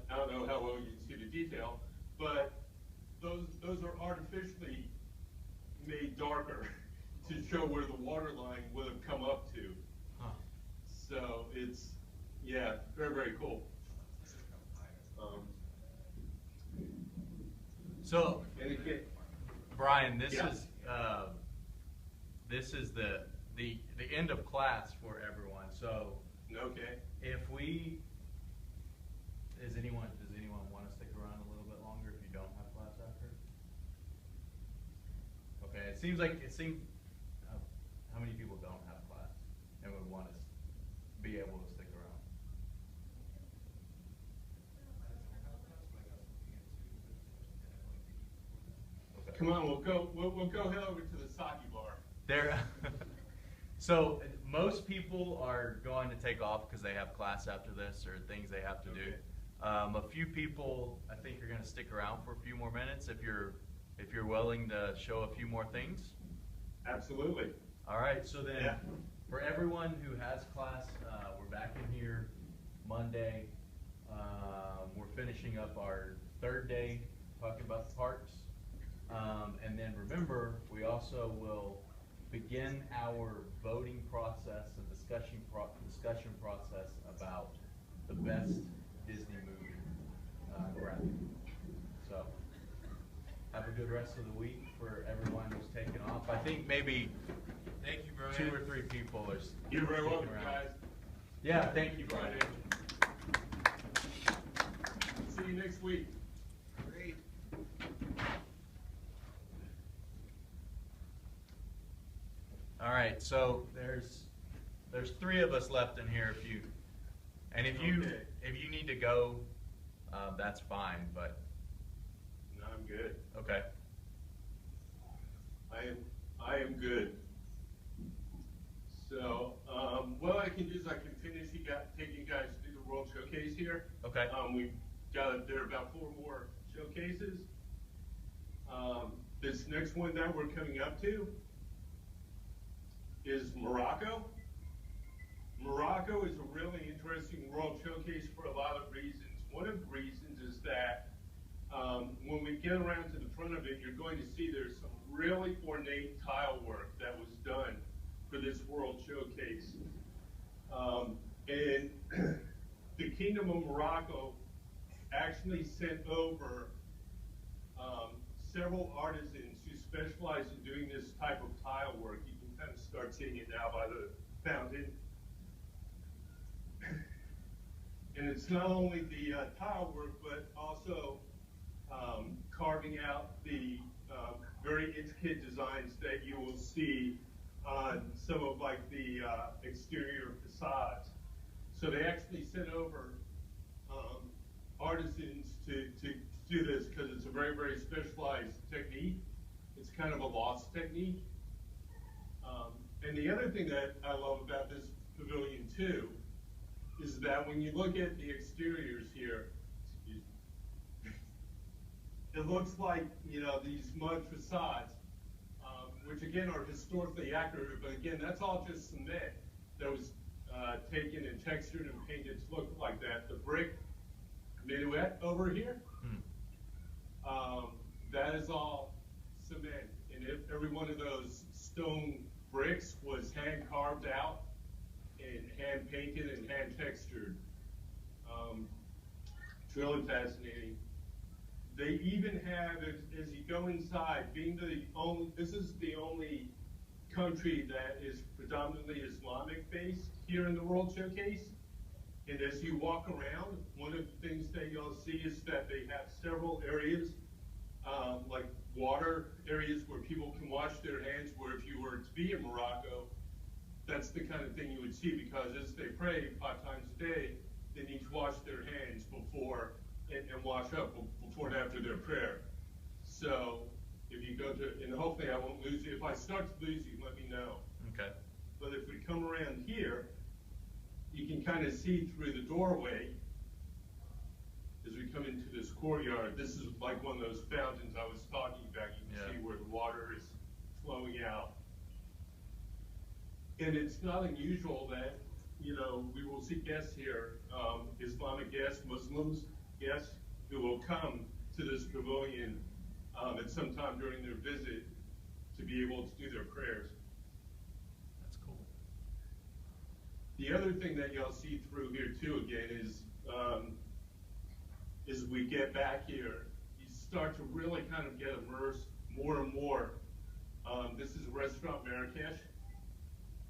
I don't know how well you can see the detail, but those are artificially made darker to show where the water line would have come up to. Huh. So it's, yeah, very, very cool. So, And again, Brian, this Yeah. is the end of class for everyone. So, okay. does anyone want to stick around a little bit longer if you don't have class after? Okay, it seems how many people don't have class and would want to be able to stick around? Okay. Come on, we'll go head over to the sake bar. There. So most people are going to take off because they have class after this or things they have to do. A few people, I think, are going to stick around for a few more minutes if you're willing to show a few more things. Absolutely. All right. So then, Yeah. for everyone who has class, we're back in here Monday. We're finishing up our third day talking about the parks. And then remember, we also will begin our voting process and discussion process about the best Disney movie graphic. So, have a good rest of the week for everyone who's taken off. I think maybe Thank you, Brian. 2 or 3 people are You're very welcome, sticking around. guys. Yeah, thank you, Brian. See you next week. Great. All right, so there's 3 of us left in here. If you need to go, that's fine. But No, I'm good. okay. I am good. So, what I can do is I can finish take you guys through the World Showcase here. Okay. We've there are about 4 more showcases. This next one that we're coming up to is Morocco. Morocco is a really interesting World Showcase for a lot of reasons. One of the reasons is that when we get around to the front of it, you're going to see there's some really ornate tile work that was done for this World Showcase. And the Kingdom of Morocco actually sent over several artisans who specialize in doing this type of tile work. You can kind of start seeing it now by the fountain. And it's not only the tile work, but also carving out the very intricate designs that you will see on some of like the exterior facades. So they actually sent over artisans to do this because it's a very, very specialized technique. It's kind of a lost technique. And the other thing that I love about this pavilion too is that when you look at the exteriors here, it looks like, you know, these mud facades, which again are historically accurate, but again, that's all just cement that was taken and textured and painted to look like that. The brick minuet over here, that is all cement. And if every one of those stone bricks was hand carved out and hand painted and hand textured. It's really fascinating. They even have, as you go inside, being this is the only country that is predominantly Islamic based here in the World Showcase. And as you walk around, one of the things that you'll see is that they have several areas, like water areas where people can wash their hands, where if you were to be in Morocco, that's the kind of thing you would see, because as they pray 5 times a day, they need to wash their hands before and wash up before and after their prayer. So if you go to, and hopefully I won't lose you. If I start to lose you, let me know. Okay. But if we come around here, you can kind of see through the doorway as we come into this courtyard. This is like one of those fountains I was talking about. You can see where the water is flowing out. And it's not unusual that, you know, we will see guests here, Islamic guests, Muslims guests, who will come to this pavilion at some time during their visit to be able to do their prayers. That's cool. The other thing that y'all see through here too, again, is as we get back here, you start to really kind of get immersed more and more. This is Restaurant Marrakesh.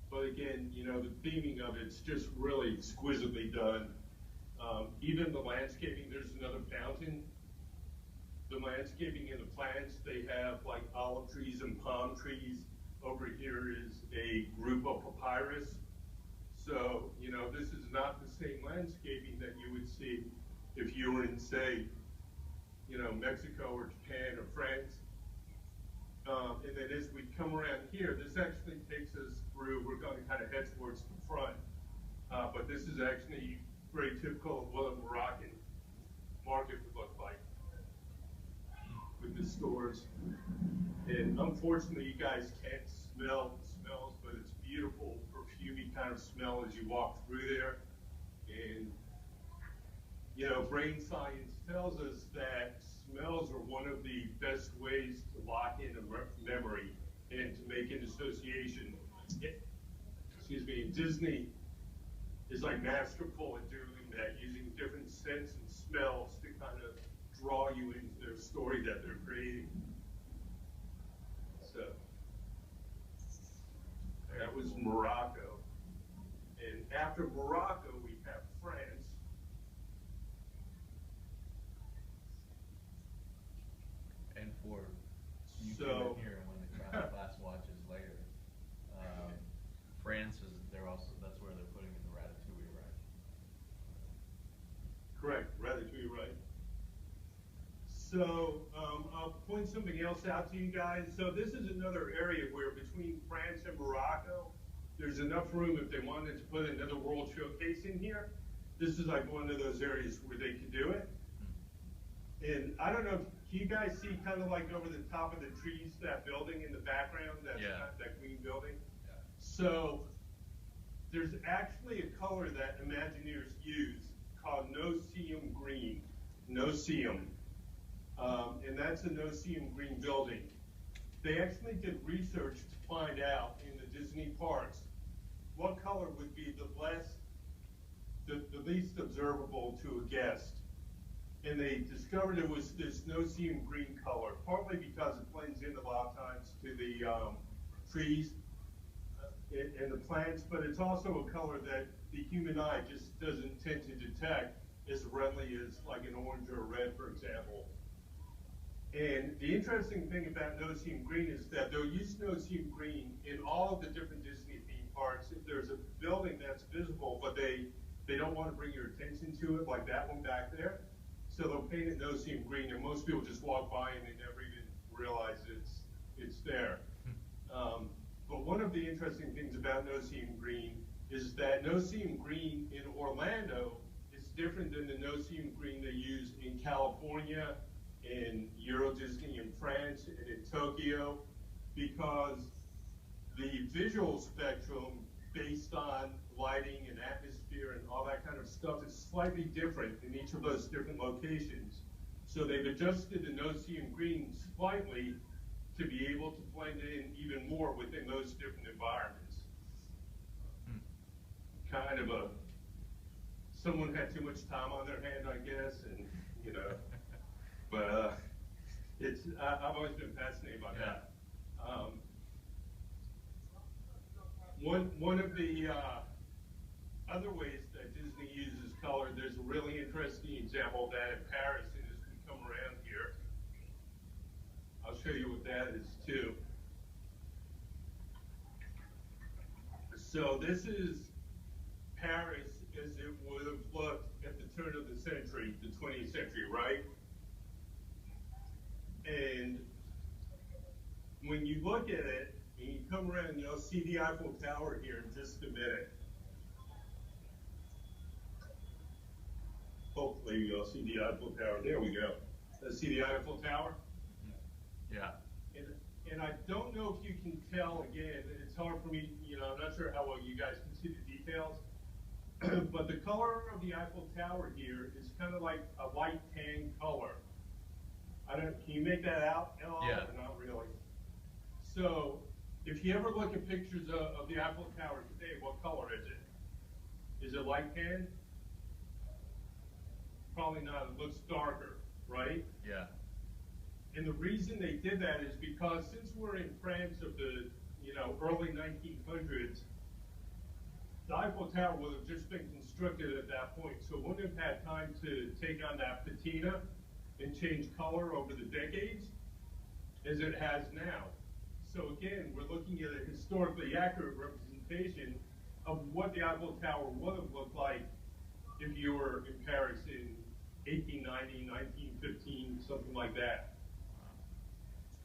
But again, you know, the theming of it's just really exquisitely done. Even the landscaping, there's another fountain. The landscaping and the plants, they have like olive trees and palm trees. Over here is a group of papyrus. So, you know, this is not the same landscaping that you would see if you were in, say, you know, Mexico or Japan or France. And then as we come around here, this actually takes us through, we're going to kind of head towards the front. But this is actually very typical of what a Moroccan market would look like with the stores. And unfortunately, you guys can't smell the smells, but it's beautiful, perfumey kind of smell as you walk through there. And, you know, brain science tells us that smells are one of the best ways to lock in a memory and to make an association. Excuse me, Disney is like masterful at doing that, using different scents and smells to kind of draw you into their story that they're creating. So that was Morocco. And after Morocco, we have France. And for you So- came in here when the class watches later, France is, that's where they're putting in the Ratatouille, right? Correct, Ratatouille, right? So I'll point something else out to you guys. So this is another area where between France and Morocco, there's enough room if they wanted to put another World Showcase in here. This is like one of those areas where they could do it. And I don't know, can you guys see kind of like over the top of the trees, that building in the background, that green building? Yeah. So there's actually a color that Imagineers use called no-seum green, no-seum. And that's a no-seum green building. They actually did research to find out in the Disney parks what color would be the least observable to a guest. And they discovered it was this no-seum green color, partly because it blends in a lot of times to the trees and the plants, but it's also a color that the human eye just doesn't tend to detect as readily as like an orange or a red, for example. And the interesting thing about no-seum green is that they'll use no-seum green in all of the different Disney theme parks. If there's a building that's visible, but they don't want to bring your attention to it, like that one back there, so they'll paint it no-seum green, and most people just walk by and they never even realize it's there. But one of the interesting things about no-seum green is that no-seum green in Orlando is different than the no-seum green they use in California, in Euro Disney in France, and in Tokyo, because the visual spectrum based on lighting and atmosphere and all that kind of stuff is slightly different in each of those different locations. So they've adjusted the no-seum green slightly to be able to blend in even more within those different environments. Kind of someone had too much time on their hand, I guess, and but I've always been fascinated by that. One of the other ways that Disney uses color, there's a really interesting example of that in Paris, and as we come around here, I'll show you what that is too. So this is Paris as it would have looked at the turn of the century, the 20th century, right? And when you look at it, and you come around, you'll see the Eiffel Tower here in just a minute. Hopefully you'll see the Eiffel Tower. There we go. Let's see the Eiffel Tower. Yeah. And I don't know if you can tell, again, it's hard for me, I'm not sure how well you guys can see the details, but the color of the Eiffel Tower here is kind of like a light tan color. Can you make that out at all? Yeah. Or not really. So, if you ever look at pictures of the Eiffel Tower today, what color is it? Is it light tan? Probably not. It looks darker, right? Yeah. And the reason they did that is because since we're in France of the early 1900s, the Eiffel Tower would have just been constructed at that point, so it wouldn't have had time to take on that patina and change color over the decades as it has now. So again, we're looking at a historically accurate representation of what the Eiffel Tower would have looked like if you were in Paris in 1890, 1915, something like that.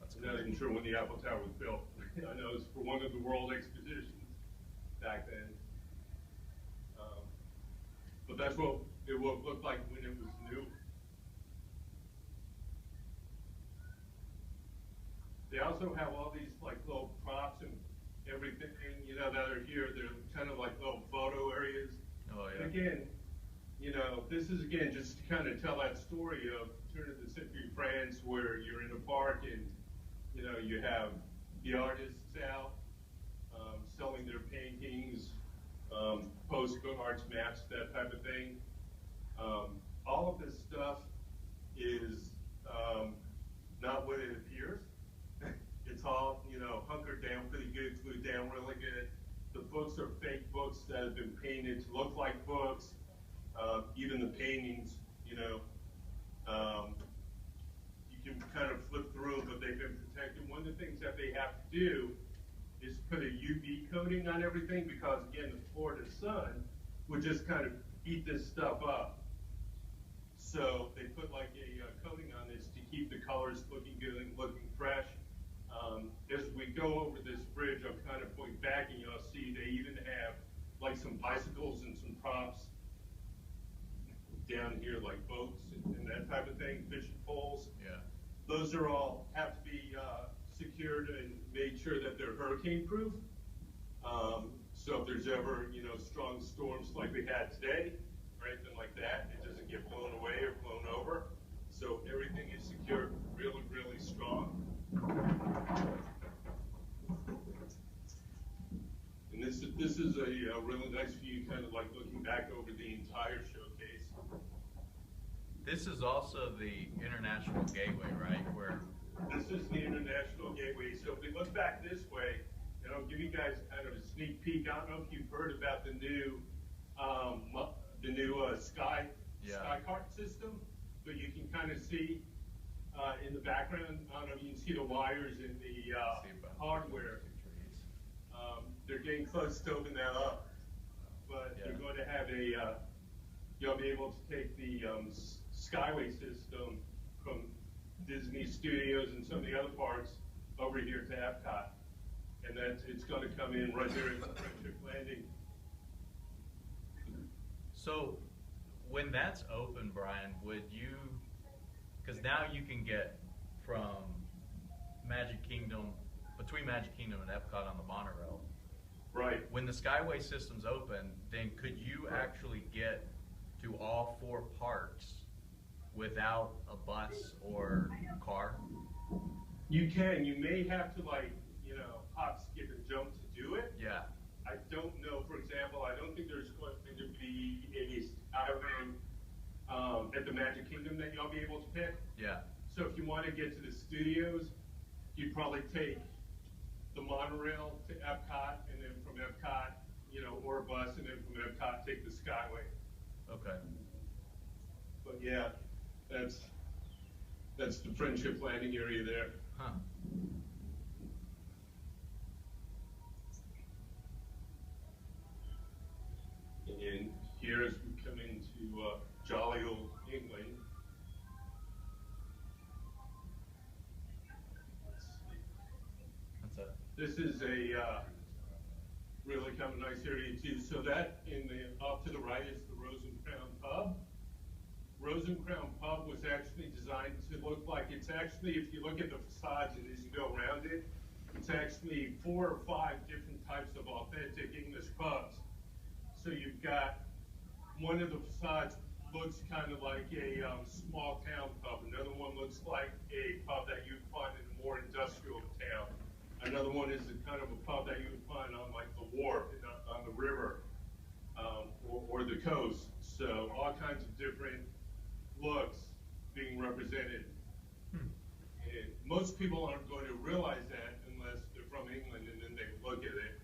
I'm not even sure when the Eiffel Tower was built. I know it's for one of the world expositions back then. But that's what it would have looked like when it was new. They also have all these like little props and everything, that are here. They're kind of like little photo areas. Oh, yeah. And again, this is again just to kind of tell that story of turn of the century France where you're in a park and, you know, you have the artists out selling their paintings, postcards, maps, that type of thing. All of this stuff is not what it appears. It's all, you know, hunkered down pretty good, glued down really good. The books are fake books that have been painted to look like books. Even the paintings, you know, you can kind of flip through them, but they've been protected. One of the things that they have to do is put a UV coating on everything because, again, the Florida sun would just kind of eat this stuff up. So they put like a coating on this to keep the colors looking good and looking fresh. As we go over this bridge, I'm kind of pointing back and you'll see they even have like some bicycles and some props down here, like boats and that type of thing, fishing poles. Yeah. Those are all have to be secured and made sure that they're hurricane proof. So if there's ever, you know, strong storms like we had today or anything like that, it doesn't get blown away or blown over. So everything is secured really, really strong. And this is a really nice view, kind of like looking back over the entire showcase. This is also the International Gateway, right? Where This is the International Gateway. So if we look back this way, and I'll give you guys kind of a sneak peek. I don't know if you've heard about the new sky cart system, but you can kind of see in the background. I don't know if you can see the wires in the hardware. They're getting close to open that up, but they're going to have a. You'll be able to take the Skyway system from Disney Studios and some of the other parks over here to Epcot, and it's going to come in right there at the Friendship Landing. So, when that's open, Brian, would you? Because now you can get from Magic Kingdom, between Magic Kingdom and Epcot on the monorail. Right. When the Skyway system's open, then could you actually get to all 4 parks without a bus or car? You can. You may have to, like, you know, hop, skip, and jump to do it. Yeah. I don't know. For example, I don't think there's going to be a Skyway at the Magic Kingdom that y'all be able to pick. Yeah. So if you want to get to the studios, you'd probably take the monorail to Epcot, and then from Epcot, you know, or a bus, and then from Epcot take the Skyway. Okay. But yeah, that's the Friendship Landing area there. Huh. And here as we come into jolly old England. That's it. This is a really kind of nice area too. So that off to the right is the Rose and Crown Pub. Rose and Crown Pub was actually designed to look like, it's actually, if you look at the facades and as you go around it, it's actually 4 or 5 different types of authentic English pubs. So you've got one of the facades looks kind of like a small town pub. Another one looks like a pub that you'd find in a more industrial town. Another one is a kind of a pub that you would find on like the wharf on the river or the coast. So all kinds of different looks being represented. And most people aren't going to realize that unless they're from England and then they look at it.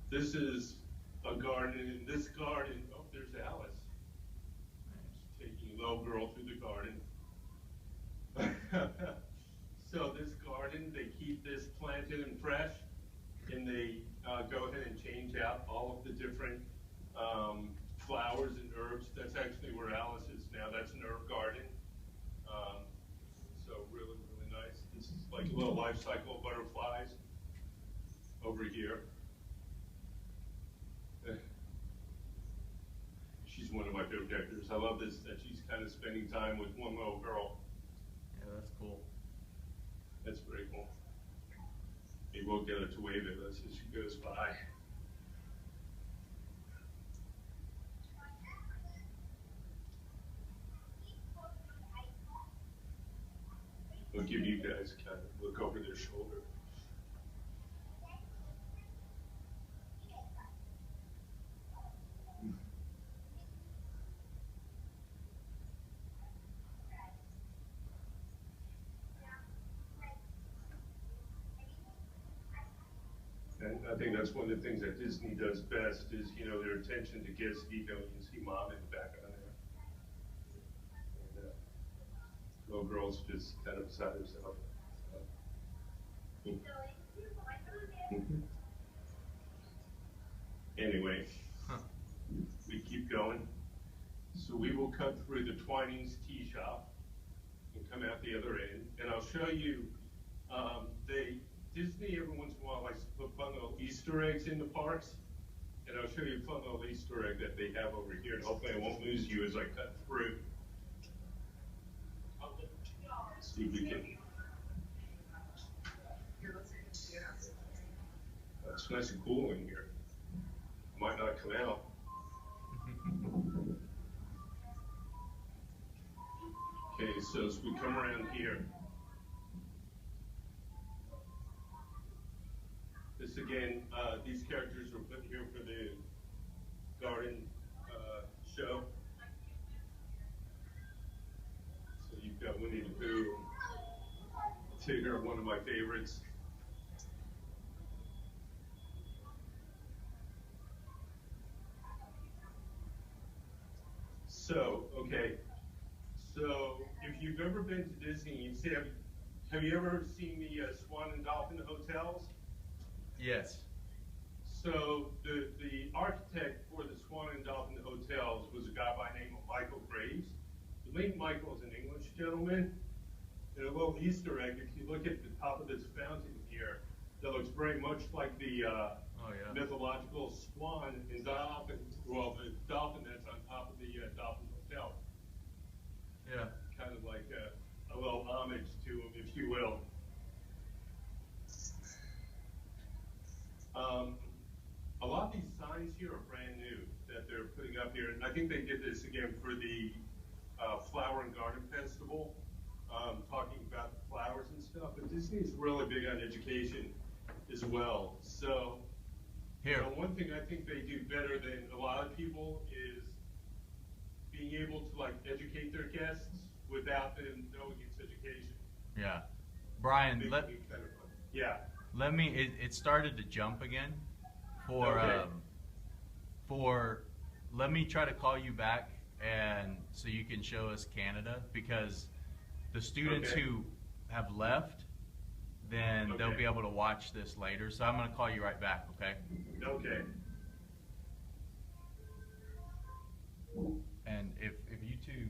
This is a garden. In this garden, oh, there's Alice. Taking a little girl through the garden. So this garden, they keep this planted and fresh, and they go ahead and change out all of the different flowers and herbs. That's actually where Alice is now. That's an herb garden. So really, really nice. This is like a little life cycle of butterflies over here. She's one of my favorite characters. I love this, that she's kind of spending time with one little girl. Yeah, that's cool. That's very cool. Maybe we'll get her to wave at us as she goes by. guys kind of look over their shoulder. And I think that's one of the things that Disney does best is, you know, their attention to guest detail. You can see Mom in the back on there. And little girl's just kind of beside herself. Anyway, we keep going. So we will cut through the Twinings tea shop and come out the other end. And I'll show you, Disney every once in a while likes to put fun little Easter eggs in the parks. And I'll show you a fun little Easter egg that they have over here. And hopefully I won't lose you as I cut through. See if we can. It's nice and cool in here. Might not come out. Okay, so as we come around here, this again, these characters were put here for the garden show. So you've got Winnie the Pooh, Tigger, one of my favorites. So, okay, so if you've ever been to Disney, you see, have you ever seen the Swan and Dolphin hotels? Yes. So the architect for the Swan and Dolphin hotels was a guy by the name of Michael Graves. The late Michael is an English gentleman. And a little Easter egg, if you look at the top of this fountain here, that looks very much like the mythological swan and dolphin, well, the dolphin that's on top of the Dolphin Hotel. Yeah. Kind of like a little homage to him, if you will. A lot of these signs here are brand new that they're putting up here, and I think they did this again for the Flower and Garden Festival, talking about the flowers and stuff. But Disney's really big on education as well. So, here, you know, one thing I think they do better than a lot of people is being able to like educate their guests without them knowing it's education. yeah, Brian, Yeah. let me. It started to jump again. Okay. Let me try to call you back, and so you can show us Canada, because the students Okay. who have left, then they'll Okay. be able to watch this later. So I'm going to call you right back, okay? Okay. And if you two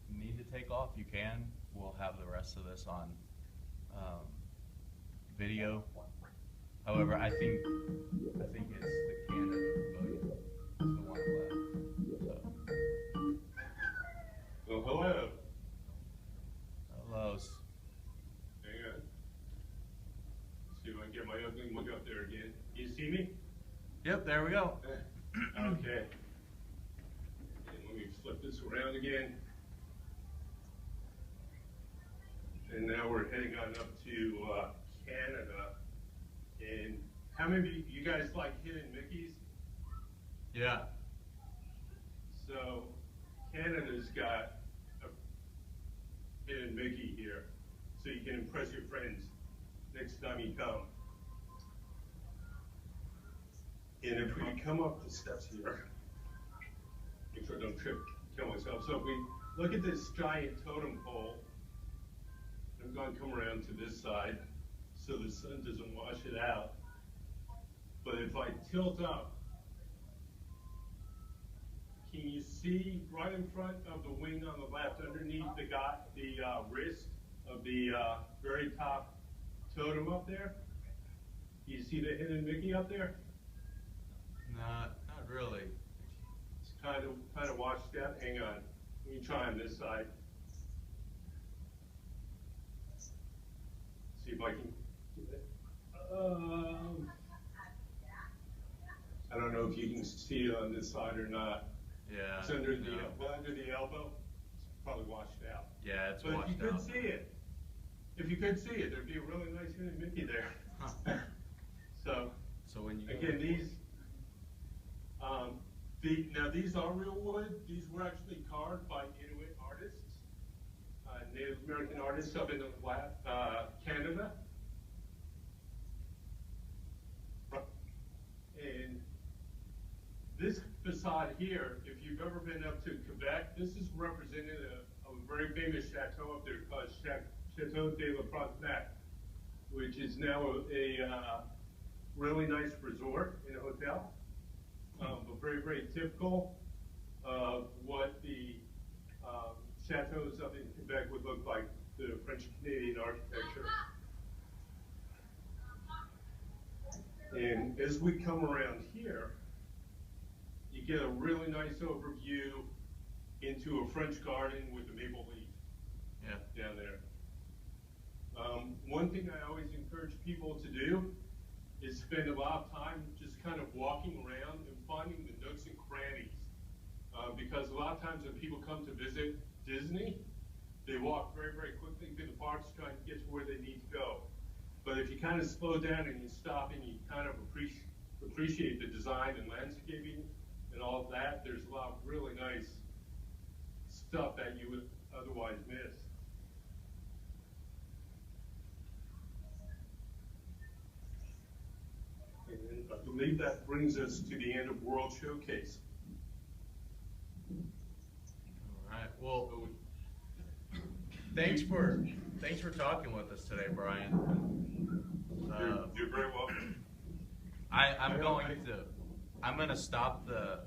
need to take off, you can. We'll have the rest of this on video. However, I think it's the Canada pavilion. It's the one left. So. Well, hello. Hello. Hang on. See if I can get my ugly mug up there again. You see me? Yep, there we go. Okay. And let me flip this around again. And now we're heading on up to Canada. And how many of you guys like Hidden Mickeys? Yeah. So Canada's got a Hidden Mickey here, so you can impress your friends next time you come. And if we come up the steps here, make sure I don't kill myself. So if we look at this giant totem pole, I'm going to come around to this side so the sun doesn't wash it out. But if I tilt up, can you see right in front of the wing on the left, underneath the wrist of the very top totem up there? You see the Hidden Mickey up there? Not really. It's kind of washed out. Hang on. Let me try on this side. See if I can get it. I don't know if you can see it on this side or not. Yeah. It's under no. the elbow. It's probably washed out. Yeah, it's But washed if you could out. see it, if you could see it, there'd be a really nice Minnie Mickey there. Huh. So, So when you go again, to- now these are real wood. These were actually carved by Inuit artists, Native American artists up in Canada. And this facade here, if you've ever been up to Quebec, this is representative of a very famous chateau up there called Chateau de la Frontenac, which is now a really nice resort and a hotel, but very, very typical of what the chateaus up in Quebec would look like, the French-Canadian architecture. And as we come around here, you get a really nice overview into a French garden with a maple leaf down there. One thing I always encourage people to do is spend a lot of time just kind of walking around and finding the nooks and crannies. Because a lot of times when people come to visit Disney, they walk very, very quickly through the parks trying to get to where they need to go. But if you kind of slow down and you stop and you kind of appreciate the design and landscaping and all of that, there's a lot of really nice stuff that you would otherwise miss. And I believe that brings us to the end of World Showcase. All right. Well, thanks for talking with us today, Brian. You're very welcome. I'm gonna stop the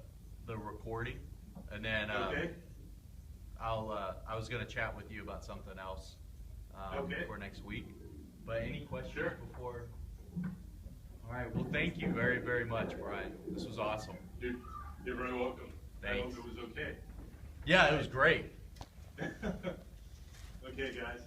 recording, and then Okay. I was gonna chat with you about something else Okay. for next week. But any questions Sure. before? All right. Well, thank you very, very much, Brian. This was awesome. You're very welcome. Thanks. I hope it was okay. Yeah, it was great. Okay, guys.